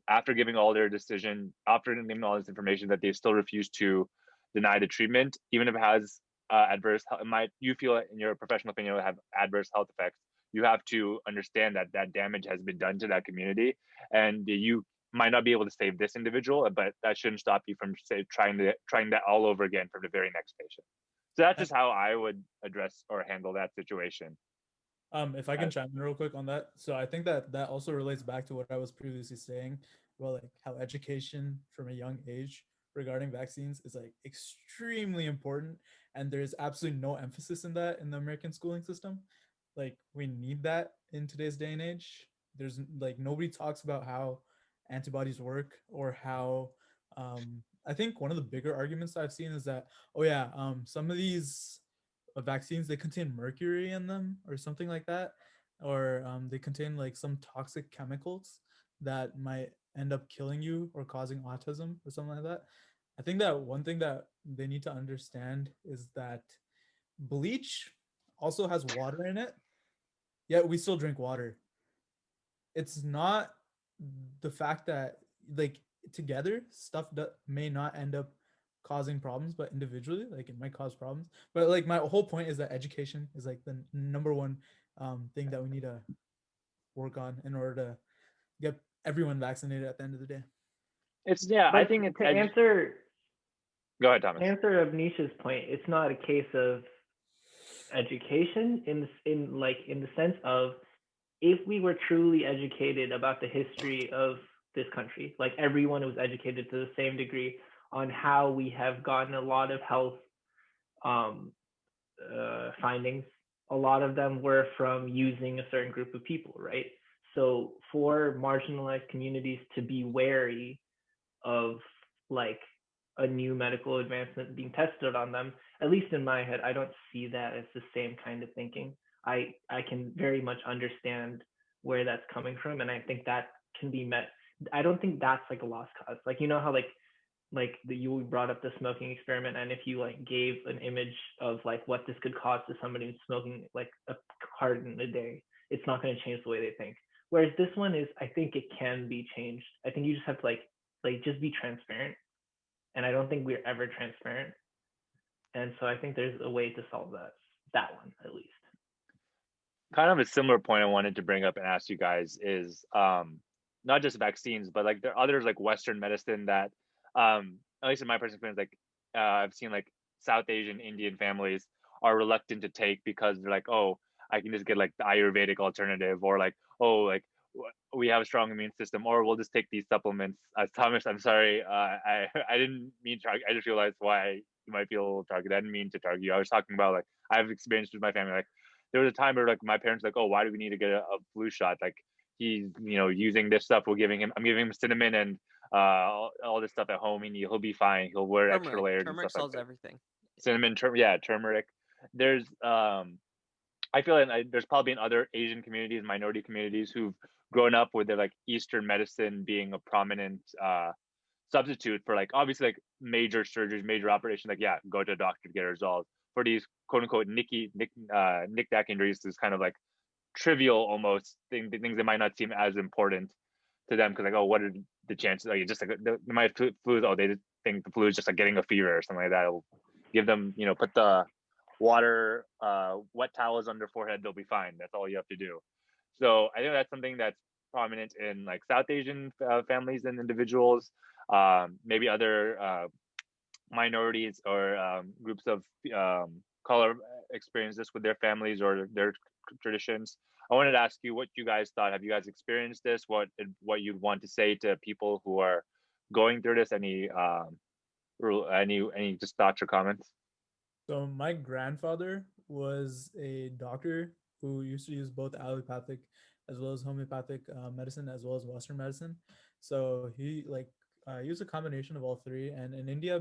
after giving all this information, that they still refuse to deny the treatment, even if it has you feel in your professional opinion, it will have adverse health effects, you have to understand that that damage has been done to that community, and you might not be able to save this individual, but that shouldn't stop you from trying that all over again for the very next patient. So that's just how I would address or handle that situation. If I can chime in real quick on that. So I think that also relates back to what I was previously saying about like how education from a young age regarding vaccines is like extremely important, and there's absolutely no emphasis in that in the American schooling system. Like we need that in today's day and age. There's like nobody talks about how antibodies work or how I think one of the bigger arguments I've seen is that some of these vaccines, they contain mercury in them or something like that, or they contain like some toxic chemicals that might end up killing you or causing autism or something like that. I think that one thing that they need to understand is that bleach also has water in it, yet we still drink water. It's not the fact that like together stuff that may not end up causing problems, but individually like it might cause problems. But like my whole point is that education is like the number one thing that we need to work on in order to get everyone vaccinated at the end of the day. It's I But think it's to answer Go ahead, Thomas. answer Avnish's point, it's not a case of education in the sense of, if we were truly educated about the history of this country, like everyone was educated to the same degree on how we have gotten a lot of health findings, a lot of them were from using a certain group of people, right? So for marginalized communities to be wary of like a new medical advancement being tested on them, at least in my head, I don't see that as the same kind of thinking. I can very much understand where that's coming from, and I think that can be met. I don't think that's like a lost cause. Like, you know how you brought up the smoking experiment, and if you like gave an image of like what this could cause to somebody who's smoking like a carton a day, it's not going to change the way they think. Whereas this one is, I think it can be changed. I think you just have to like just be transparent, and I don't think we're ever transparent. And so I think there's a way to solve that one at least. Kind of a similar point I wanted to bring up and ask you guys is not just vaccines, but like there are others like Western medicine that at least in my personal experience, like I've seen like South Asian Indian families are reluctant to take because they're like, oh, I can just get like the Ayurvedic alternative, or like, oh, like we have a strong immune system, or we'll just take these supplements. Thomas, I'm sorry, I didn't mean to. I just realized why you might feel a little targeted. I didn't mean to target you. I was talking about like I've experienced with my family. Like there was a time where like my parents were like, oh, why do we need to get a flu shot? Like he's using this stuff. I'm giving him cinnamon and all this stuff at home, and he'll be fine. He'll wear extra layers and Turmeric stuff like solves that. everything. Cinnamon, turmeric. There's I feel like there's probably in other Asian communities, minority communities, who've grown up with their like Eastern medicine being a prominent substitute for like obviously like major surgeries, major operations. Like go to a doctor to get it resolved. For these quote unquote knick-knack injuries, is kind of like trivial almost things that might not seem as important to them, because like, oh, what are the chances? Like just like my flu, oh, they just think the flu is just like getting a fever or something like that. It'll give them, put the water, wet towels on their forehead, they'll be fine. That's all you have to do. So I think that's something that's prominent in like South Asian families and individuals, maybe other minorities or groups of color experience this with their families or their traditions. I wanted to ask you what you guys thought. Have you guys experienced this? What you'd want to say to people who are going through this? Any just thoughts or comments? So my grandfather was a doctor who used to use both allopathic as well as homeopathic medicine as well as Western medicine. So he used a combination of all three. And in India,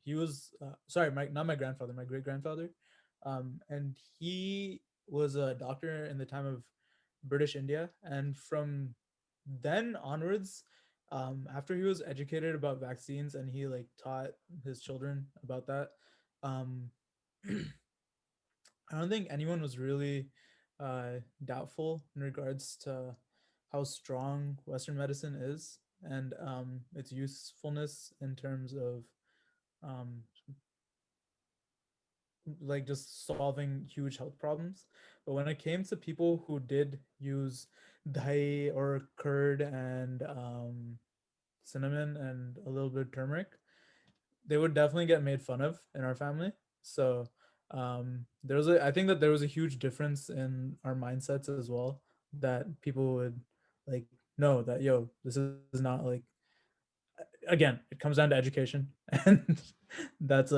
he was not my grandfather, my great grandfather, and he was a doctor in the time of British India. And from then onwards, after he was educated about vaccines and he like taught his children about that, I don't think anyone was really doubtful in regards to how strong Western medicine is and its usefulness in terms of like just solving huge health problems. But when it came to people who did use dahi or curd and cinnamon and a little bit of turmeric, they would definitely get made fun of in our family. So I think that there was a huge difference in our mindsets as well, that people would like know that this is not like, again, it comes down to education. And that's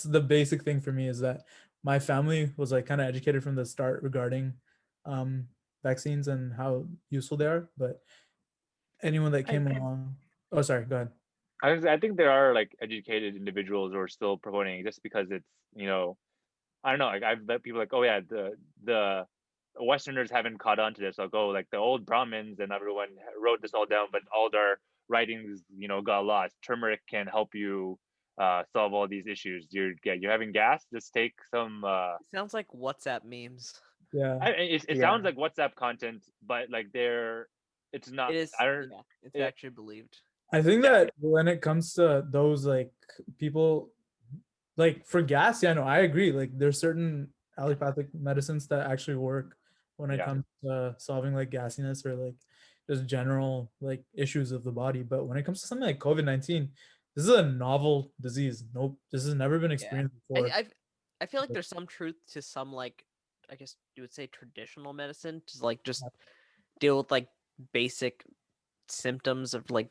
the basic thing for me, is that my family was like kind of educated from the start regarding vaccines and how useful they are. But anyone that came along, oh sorry, go ahead. I think there are like educated individuals who are still promoting just because it's, I don't know, like I've met people like, oh yeah, the Westerners haven't caught on to this. I'll go like the old Brahmins and everyone wrote this all down, but all their writings, got lost. Turmeric can help you solve all these issues. You're having gas. Just take some. It sounds like WhatsApp memes. Yeah. It sounds like WhatsApp content, but like it's not. It is. I don't. Yeah, it's it- actually believed. I think Yeah. that when it comes to those like people, like for gas, yeah, no, I agree. Like there's certain allopathic medicines that actually work when it Yeah. comes to solving like gasiness or like just general like issues of the body. But when it comes to something like COVID-19, this is a novel disease. Nope, this has never been experienced before. I feel like there's some truth to some, like, I guess you would say traditional medicine to like just deal with like basic symptoms of, like,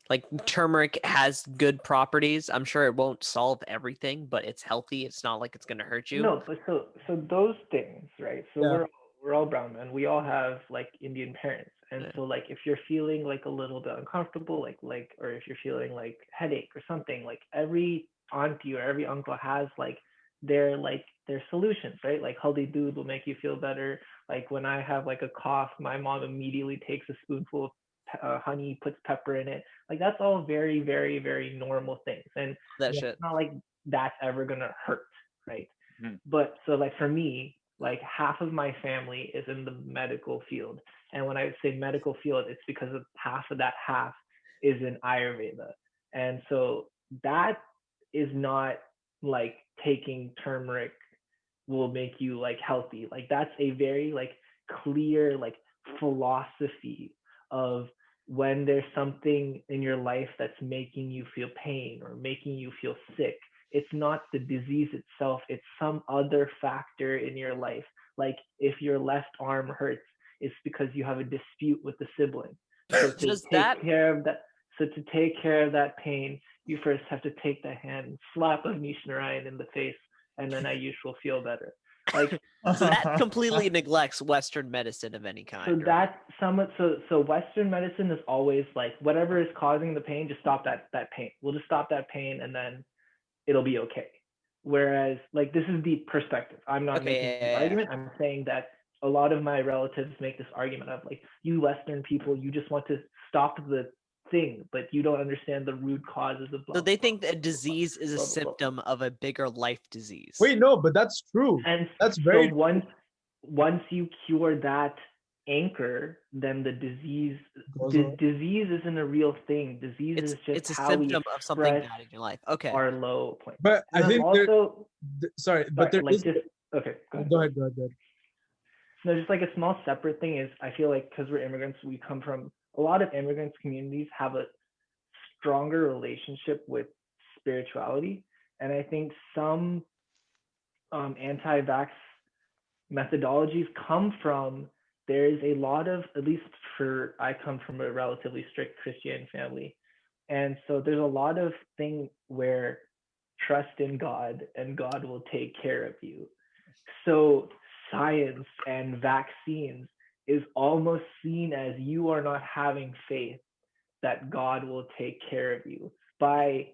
like turmeric has good properties. I'm sure it won't solve everything, but it's healthy. It's not like it's gonna hurt you. No, but so those things, right? So Yeah. we're all brown men. We all have like Indian parents, and Yeah. so like if you're feeling like a little bit uncomfortable, or if you're feeling like headache or something, like every auntie or every uncle has like their solutions, right? Like haldi doodh will make you feel better. Like when I have like a cough, my mom immediately takes a spoonful of honey, puts pepper in it. Like that's all very, very, very normal things, and That Yeah. shit. it's not like that's ever gonna hurt, right? Mhm. But so like for me, like half of my family is in the medical field, and when I say medical field, it's because of half of that half is in Ayurveda, and so that is not like taking turmeric will make you like healthy. Like that's a very like clear like philosophy of when there's something in your life that's making you feel pain or making you feel sick, it's not the disease itself, it's some other factor in your life. Like if your left arm hurts, it's because you have a dispute with the sibling. So to Does take that care of that, so to take care of that pain, you first have to take the hand, slap Avnish Narayan in the face, and then Ayush will feel better. Like so that completely neglects Western medicine of any kind. so right? that's somewhat so Western medicine is always like whatever is causing the pain, just stop that pain. We'll just stop that pain and then it'll be okay. Whereas like this is the perspective. I'm not Okay, making the yeah. argument. I'm saying that a lot of my relatives make this argument of like you Western people, you just want to stop the thing, but you don't understand the root causes of blah. So they blah, think blah, that a blah, blah, disease is a blah, blah, blah. symptom of a bigger life disease. Wait, no, but that's true. And That's so very once you cure that anchor, then the disease Goes away. disease isn't a real thing. Disease is just It's a how we symptom of something express bad in your life. Okay. our low point. But And I I'm think also sorry, but there like is. just okay. Go ahead. No, just like a small separate thing is I feel like because we're immigrants, we come from a lot of immigrants communities have a stronger relationship with spirituality, and I think some anti-vax methodologies come from there is a lot of, at least for I come from a relatively strict Christian family, and so there's a lot of thing where trust in God and God will take care of you. So science and vaccines is almost seen as you are not having faith that God will take care of you. By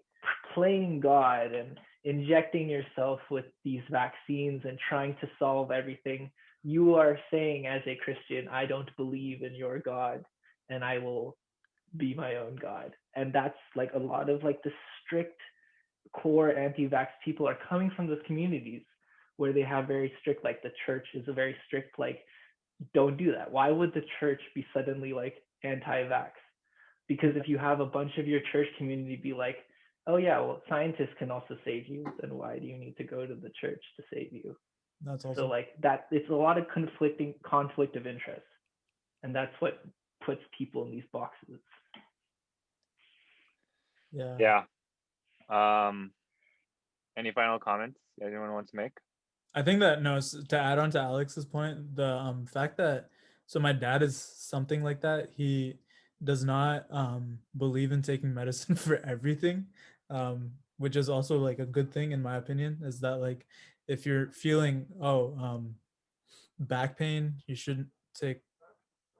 playing God and injecting yourself with these vaccines and trying to solve everything, you are saying as a Christian, I don't believe in your God and I will be my own God. And that's like a lot of like the strict core anti-vax people are coming from those communities where they have very strict, like the church is a very strict, like, don't do that. Why would the church be suddenly like anti-vax? Because if you have a bunch of your church community be like, oh yeah, well, scientists can also save you, then why do you need to go to the church to save you? That's also So like that, it's a lot of conflict of interest, and that's what puts people in these boxes. yeah. Any final comments anyone wants to make? I think that no, to add on to Alex's point, the fact that so my dad is something like that. He does not believe in taking medicine for everything, which is also like a good thing in my opinion. Is that like if you're feeling back pain, you shouldn't take.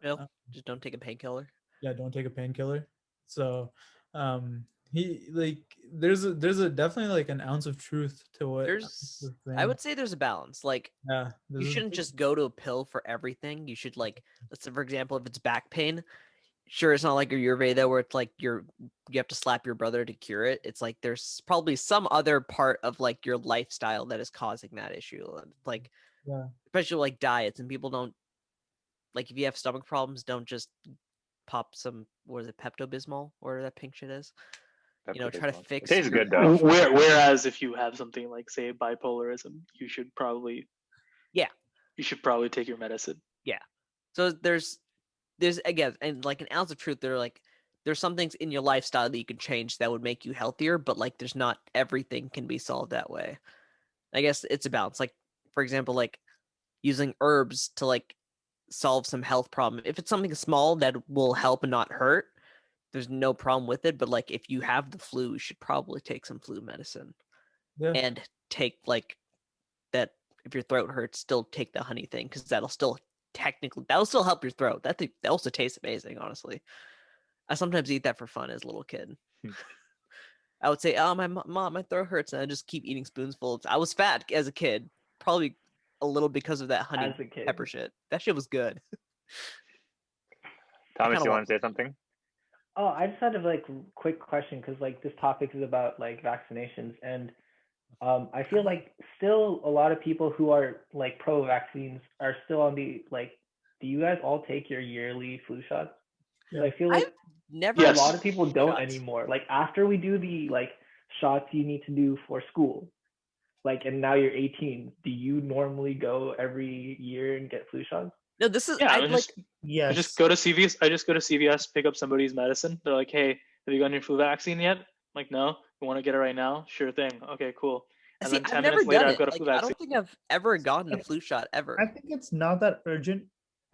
Phil, just don't take a painkiller. Yeah, don't take a painkiller. So he like there's a definitely like an ounce of truth to what I would say there's a balance. Like, yeah, you shouldn't just go to a pill for everything. You should, like, let's say for example, if it's back pain, sure, it's not like a Ayurveda where it's like you have to slap your brother to cure it. It's like there's probably some other part of like your lifestyle that is causing that issue. Like, Yeah. especially like diets, and people don't like if you have stomach problems, don't just pop some what is it, Pepto-Bismol or that pink shit is. Try to fix. It tastes good though. Whereas if you have something like, say, bipolarism, you should probably take your medicine. Yeah. So there's again, and like an ounce of truth, there's some things in your lifestyle that you can change that would make you healthier, but like there's not everything can be solved that way. I guess it's a balance. Like, for example, like using herbs to like solve some health problem. If it's something small that will help and not hurt, there's no problem with it. But like if you have the flu, you should probably take some flu medicine. Yeah. And take like that if your throat hurts, still take the honey thing because that'll still help your throat. That also tastes amazing, honestly. I sometimes eat that for fun as a little kid. I would say, "Oh, my mom, my throat hurts," and I just keep eating spoonfuls. I was fat as a kid, probably a little because of that honey pepper shit. That shit was good. Thomas, you want to say something? Oh, I just had a like quick question because like this topic is about like vaccinations, and I feel like still a lot of people who are like pro vaccines are still on the like. Do you guys all take your yearly flu shots? Yeah. I feel like Never. a lot of people don't shots. anymore. Like after we do the like shots you need to do for school, like and now you're 18. Do you normally go every year and get flu shots? No, this is I Yes. just go to CVS. I just go to CVS, pick up somebody's medicine. They're like, "Hey, have you gotten your flu vaccine yet?" I'm like, "No." You want to get it right now? Sure thing. Okay, cool. And See, then 10 I've never minutes later, done I've it. got a Like, flu I vaccine. don't think I've ever gotten a flu shot ever. I think it's not that urgent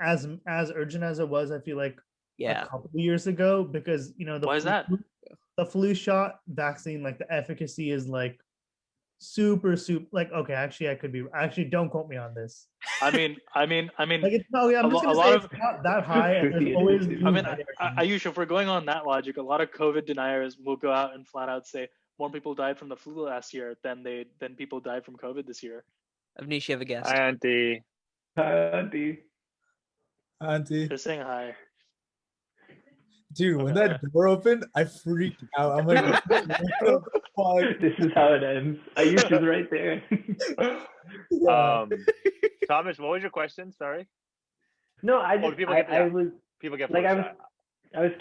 as urgent as it was. I feel like a couple of years ago because Why is that? The flu shot vaccine, like the efficacy is like super like okay, actually don't quote me on this. I mean, Like it's no, yeah, I'm just gonna say it's not that high. And there's always Ayush, if we're going on that logic, a lot of COVID deniers will go out and flat out say more people died from the flu last year than people died from COVID this year. Avnish, you have a guest. Hi, Auntie. Auntie. They're saying hi. Dude, when that door opened, I freaked out. I'm like, what the fuck? This is how it ends. Ayush is right there. Thomas, what was your question? Sorry. No, I was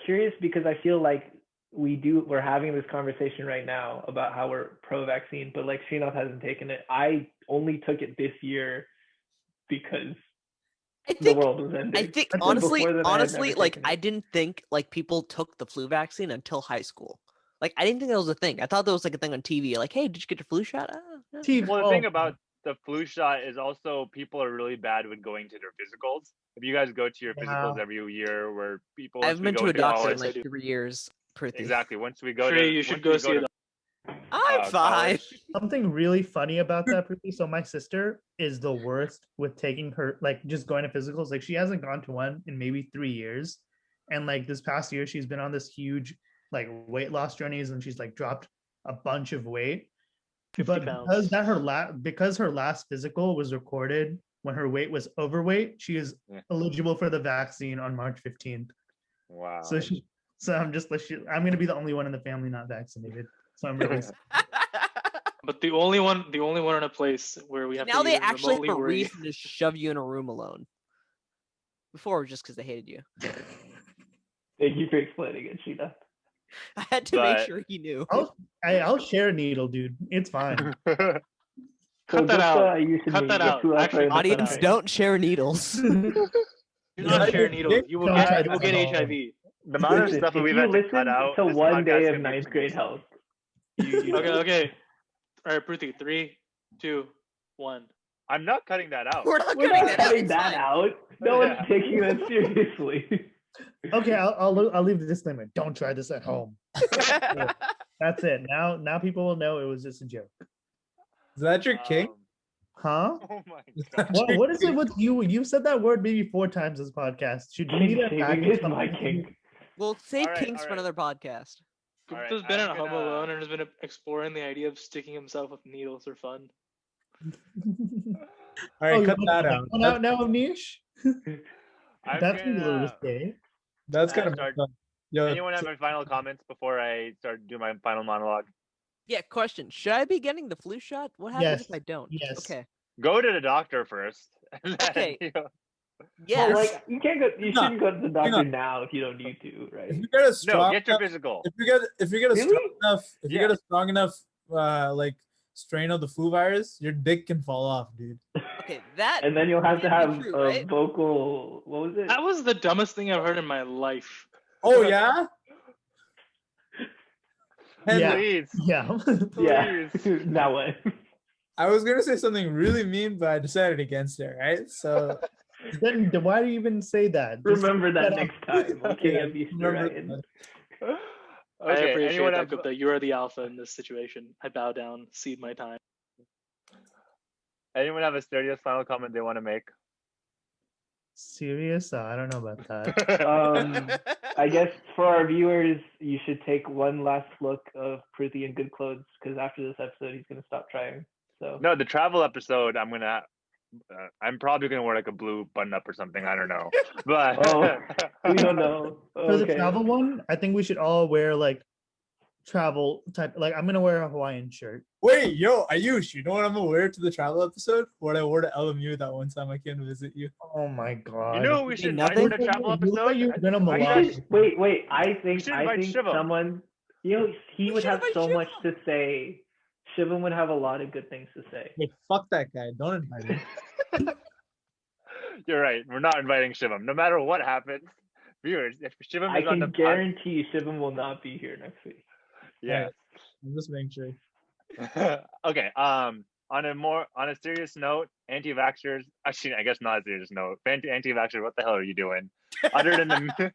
curious because I feel like we're having this conversation right now about how we're pro-vaccine, but like Srinath hasn't taken it. I only took it this year because the world was ending. I think honestly, like I didn't think like people took the flu vaccine until high school. Like I didn't think that was a thing. I thought there was like a thing on TV. Like, hey, did you get your flu shot? Well, the thing about the flu shot is also people are really bad with going to their physicals. If you guys go to your physicals every year, where people I've been to a doctor in like 3 years. Exactly. Once we go you should go see it. I'm fine. Something really funny about that, Preeti. So my sister is the worst with taking her, like just going to physicals. Like she hasn't gone to one in maybe 3 years. And like this past year, she's been on this huge like weight loss journeys and she's like dropped a bunch of weight. But because her last physical was recorded when her weight was overweight, she is eligible for the vaccine on March 15th. Wow. So I'm just I'm gonna be the only one in the family not vaccinated. So I'm really But the only one in a place where we have now to they actually have a worry. reason to shove you in a room alone. Before it was just because they hated you. Thank you for explaining it, Sheena. I had to make sure he knew. I'll share a needle, dude. It's fine. Cut that out. Cut that out. Actually, audience, don't share needles. Do not share needles. You will get HIV. The amount of stuff that we've had to cut out. To one day of ninth grade health. Okay. All right, Pruthi. 3, 2, 1. I'm not cutting that out. We're not cutting that out. No one's taking that seriously. Okay, I'll leave the disclaimer. Don't try this at home. That's it. Now people will know it was just a joke. Is that your king? Huh? Oh my god. What is it with you? You've said that word maybe 4 times this podcast. Should you need is my king? We'll save kings for another podcast. Gupta's been at home alone and has been exploring the idea of sticking himself with needles for fun. All right, cut that out. Now, Anish. That's a little risque. That's kind of start- messed up. Yo, Anyone have any final comments before I start doing my final monologue? Yeah, question. Should I be getting the flu shot? What happens if Yes. I don't? Yes. Okay. Go to the doctor first. And then, Okay. you know- Yes. Well, like you can't go. You No, shouldn't go to the hang doctor on. now if you don't need to, if right? you get a no, strong get your enough, physical. if you get a Really? strong enough, if you Yeah. get a strong enough like strain of the flu virus, your dick can fall off, dude. Okay, that And then you'll have to can be have true, a right? vocal. What was it? That was the dumbest thing I've heard in my life. Oh yeah. And Yeah. Please. Yeah. Yeah. Please. Now what? I was gonna say something really mean, but I decided against it. Right, so then why do you even say that? Just Remember that shut up. next time, okay, Yeah, Mr. remember Ryan? I Okay, appreciate anyone that, have Gupta. You are the alpha in this situation. I bow down, cede my time. anyone have a serious final comment they want to make? Serious? I don't know about that. I guess for our viewers, you should take one last look of Prithvi in good clothes because after this episode, he's gonna stop trying. So No, the travel episode, I'm probably gonna wear like a blue button up or something. I don't know, but Oh, we don't know. For the Okay. travel one, I think we should all wear like travel type. Like I'm gonna wear a Hawaiian shirt. wait, yo, Ayush, you know what I'm gonna wear to the travel episode? What I wore to LMU that one time I came to visit you. Oh my god! you know who we should invite nothing? for the travel You look episode? like you're gonna I We malign. should- should, wait. I think should invite Shivam. someone. You know, he We would should have invite so much Shivam. to say. Shivam would have a lot of good things to say. Hey, fuck that guy. Don't invite him. You're right. We're not inviting Shivam. No matter what happens, viewers, if Shivam I is on the can guarantee Shivam will not be here next week. yeah. I'm just making sure. Okay. On a serious note, anti-vaxxers. Actually, I guess not a serious note. Anti-vaxxers, what the hell are you doing? Other than the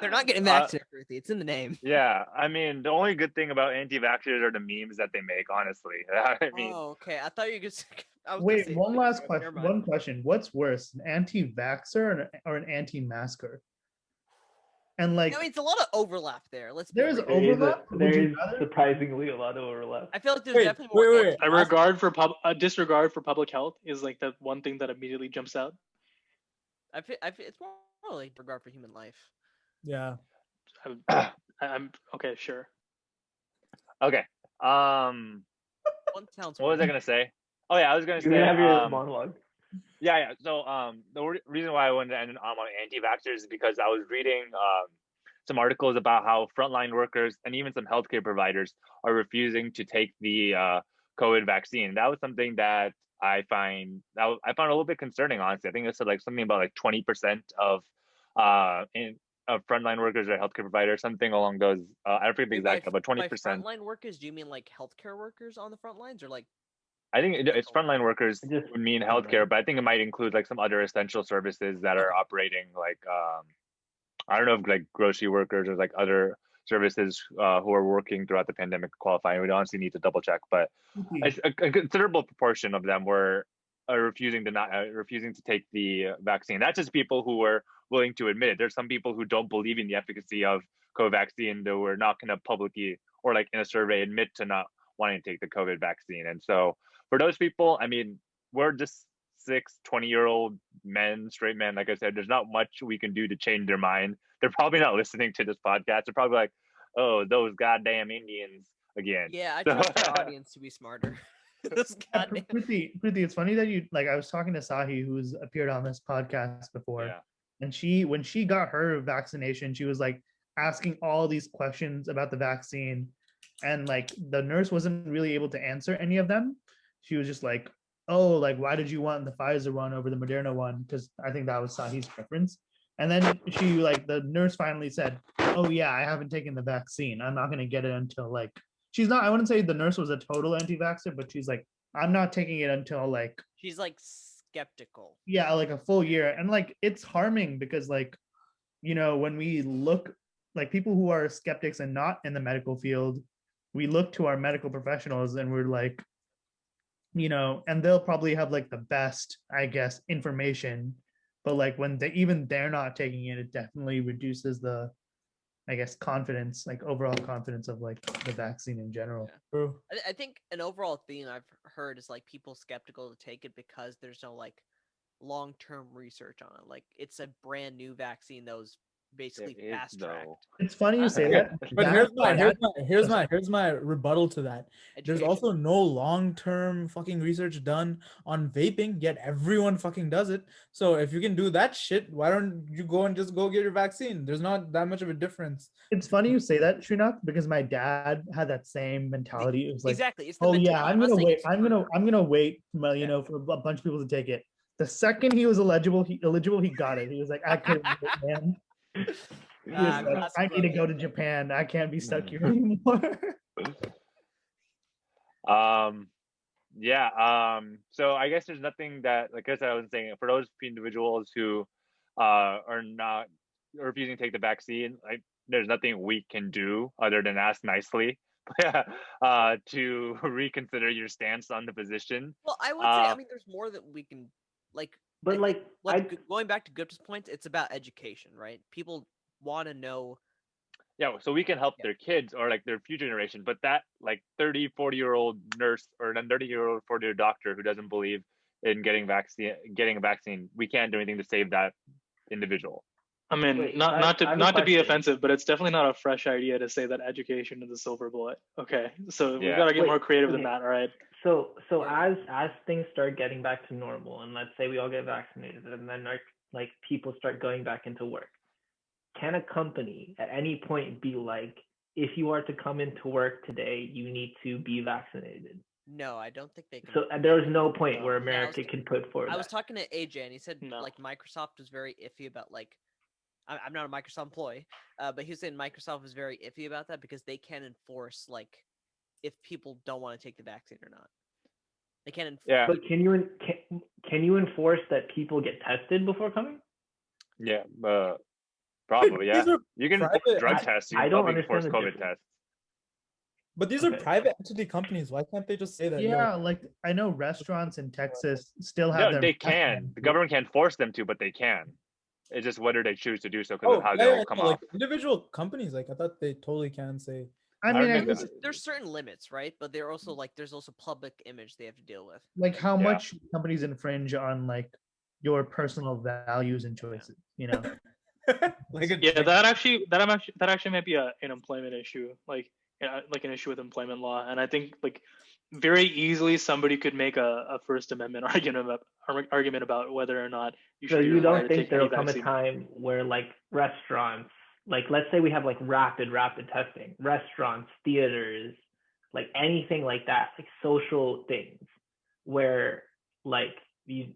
They're not getting Uh, vaccinated, Ruthie. It's in the name. yeah, I mean, the only good thing about anti-vaxxers are the memes that they make. Honestly, I mean, Oh, okay. I thought you were just. I was gonna Wait, say one something, last but question. never mind. One question. What's worse, an anti-vaxxer or an anti-masker? And like, I mean, it's a lot of overlap there. Let's be there's real. overlap. Would There you is rather? surprisingly a lot of overlap. I feel like there's Wait, definitely more. wait, wait. A disregard for public health is like the one thing that immediately jumps out. I feel it's more like regard for human life. Yeah. I'm okay, sure. okay. One sounds. What was I weird. gonna say? Oh yeah, I was gonna You say. can have your monologue. Yeah. So reason why I wanted to end on anti-vaxxers is because I was reading some articles about how frontline workers and even some healthcare providers are refusing to take the COVID vaccine. That was something that I found a little bit concerning. Honestly, I think it said like something about like 20% of frontline workers or healthcare providers, something along those. I don't forget the Wait, by exact, but by 20%. frontline workers, do you mean like healthcare workers on the front lines, or like? I think it's frontline workers Just would mean frontline. healthcare, but I think it might include like some other essential services that are operating, like I don't know if like grocery workers or like other services who are working throughout the pandemic qualifying. We honestly need to double check, but a considerable proportion of them were refusing to take the vaccine. That's just people who were willing to admit it. There's some people who don't believe in the efficacy of COVID vaccine that were not going to publicly or like in a survey admit to not wanting to take the COVID vaccine. And so for those people, I mean, we're just 20-year-old men, straight men. Like I said, there's not much we can do to change their mind. They're probably not listening to this podcast. They're probably like, oh, those goddamn Indians again. Yeah, I trust our audience to be smarter. This goddamn. Priti, it's funny that you like. I was talking to Sahi, who's appeared on this podcast before, Yeah. and when she got her vaccination, she was like asking all these questions about the vaccine, and like the nurse wasn't really able to answer any of them. She was just like, "Oh, like why did you want the Pfizer one over the Moderna one?" Because I think that was Sahi's preference. And then the nurse finally said, "Oh yeah, I haven't taken the vaccine. I'm not gonna get it until like." She's not, I wouldn't say the nurse was a total anti-vaxxer, but she's like, I'm not taking it until like, She's like skeptical. yeah, like a full year. And like, it's harming because like, when we look like people who are skeptics and not in the medical field, we look to our medical professionals and we're like, and they'll probably have like the best, I guess, information. But like when they're not taking it, it definitely reduces the, I guess, confidence, like overall confidence of like the vaccine in general. Yeah. True. I think an overall theme I've heard is like people skeptical to take it because there's no like long-term research on it. Like it's a brand new vaccine that was basically It is, fast tracked. though. It's funny you say Okay, that. but That- here's my rebuttal to that. There's Education. also no long-term fucking research done on vaping, yet everyone fucking does it. So if you can do that shit, why don't you go and just go get your vaccine? There's not that much of a difference. It's funny you say that, Srinath, because my dad had that same mentality. It was like, Exactly. It's the oh yeah, mentality. I'm not saying it's true. I'm gonna wait, for, Yeah. for a bunch of people to take it. The second he was eligible, he got it. He was like, I couldn't wait, man. He was like, classic I need to brother. go to Japan. I can't be stuck here anymore. So I guess there's nothing that, like I was saying, for those individuals who are not refusing to take the vaccine, like there's nothing we can do other than ask nicely to reconsider your stance on the position. Well, I would say, I mean, there's more that we can, like, But like, going back to Gupta's points, it's about education, right? People want to know. Yeah, so we can help their kids or like their future generation, but that like 30, 40-year-old nurse or then 30-year-old, 40-year-old doctor who doesn't believe in getting a vaccine, we can't do anything to save that individual. I mean, Wait, not to be question. offensive, but it's definitely not a fresh idea to say that education is a silver bullet. Okay, so we Yeah. got to get Wait, more creative than okay. that, all right? So as things start getting back to normal, and let's say we all get vaccinated, and then like people start going back into work, can a company at any point be like, if you are to come into work today, you need to be vaccinated? No, I don't think they can. So there was no point No. where Yeah, America can put forward. I was that. talking to AJ, and he said No. like Microsoft was very iffy about like. I'm not a Microsoft employee, but he was saying Microsoft was very iffy about that because they can't enforce like if people don't want to take the vaccine or not. They can't enforce. Yeah. But can you enforce that people get tested before coming? Yeah, probably. Yeah, These are you can private- drug tests. You I can don't probably understand enforce the COVID difference. tests. But these are private entity companies. Why can't they just say that? Yeah, like I know restaurants in Texas still have No, their they mask can. mandate. The government can't force them to, but they can. It's just whether they choose to do so because Oh, of how yeah, they'll yeah, come no, off. like individual companies. Like I thought they totally can say. I mean, I think guess There's certain limits, right? But they're also like there's also public image they have to deal with. like how Yeah. much companies infringe on like your personal values and choices, you know? Like a Yeah, that actually might be an employment issue, like an issue with employment law, and I think like very easily somebody could make a First Amendment argument about whether or not you So should be you required don't to think take any there'll come a vaccine. time where like restaurants, like let's say we have like rapid testing, restaurants, theaters, like anything like that, like social things, where like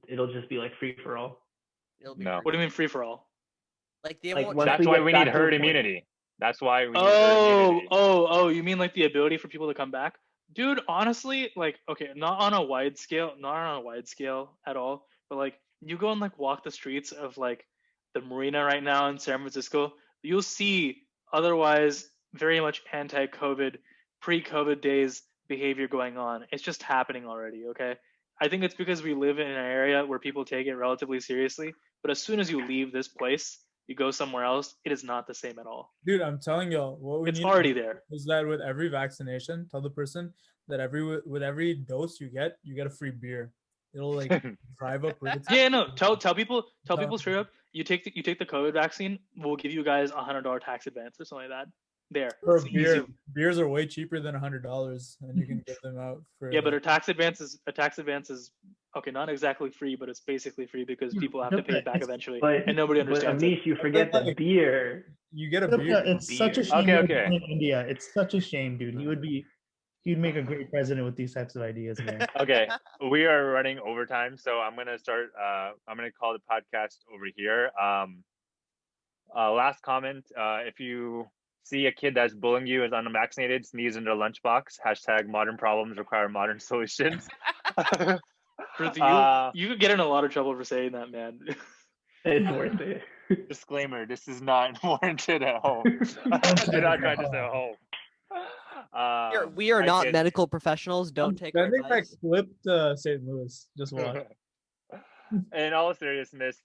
it'll just be like free for all. It'll be No. What do you mean free for all? like they Like won't. once check- That's we why get we back need to a herd point- immunity. That's why we need herd immunity. Oh, you mean like the ability for people to come back? Dude, honestly, like, okay, not on a wide scale at all, but like you go and like walk the streets of like the marina right now in San Francisco, you'll see otherwise very much anti-COVID, pre-COVID days behavior going on. It's just happening already, okay? I think it's because we live in an area where people take it relatively seriously, but as soon as you leave this place, you go somewhere else, it is not the same at all. Dude, I'm telling y'all, what we It's need already there. is that with every vaccination, tell the person that with every dose you get a free beer. It'll like drive up. Yeah, no. Tell people Tell- straight up. You take the COVID vaccine. We'll give you guys $100 tax advance or something like that. There, For it's a beer, easy. beers are way cheaper than $100, and you can get them out for. Yeah, but a tax advance is okay, not exactly free, but it's basically free because people have to pay it back eventually, and nobody understands But Amish, it. you forget the beer. You get a Look, beer. it's such a beer. shame. Okay, he was okay. born in India. It's such a shame, dude. He'd make a great president with these types of ideas, man. Okay, we are running overtime, so I'm gonna start. I'm gonna call the podcast over here. Last comment: if you see a kid that's bullying you is unvaccinated, sneeze in their lunchbox. # modern problems require modern solutions. You could get in a lot of trouble for saying that, man. It's worth it. Disclaimer: this is not warranted at home. Do not try this at home. We are I not kid. medical professionals. Don't take our I think advice. that clipped St. Louis. Just watch. In all seriousness,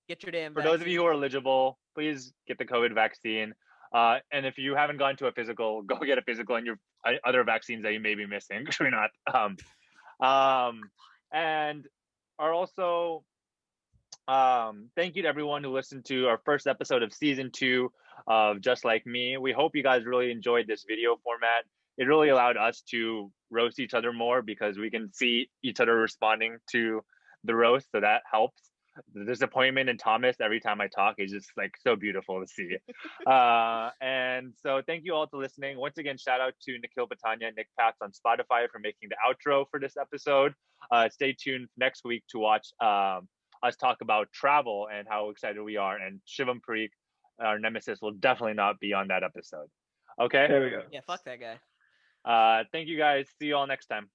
Get your damn. for those of you who are eligible, please get the COVID vaccine. And if you haven't gone to a physical, go get a physical and your other vaccines that you may be missing. Actually not. And are also Thank you to everyone who listened to our first episode of season 2 of Just Like Me. We hope you guys really enjoyed this video format. It really allowed us to roast each other more because we can see each other responding to the roast, so that helps. The disappointment in Thomas every time I talk is just like so beautiful to see. And so thank you all for listening. Once again, shout out to Nikhil Patania and Nick Pats on Spotify for making the outro for this episode. Stay tuned next week to watch us talk about travel and how excited we are. And Shivam Parikh, our nemesis, will definitely not be on that episode. Okay? There we go. Yeah, fuck that guy. Thank you guys. See you all next time.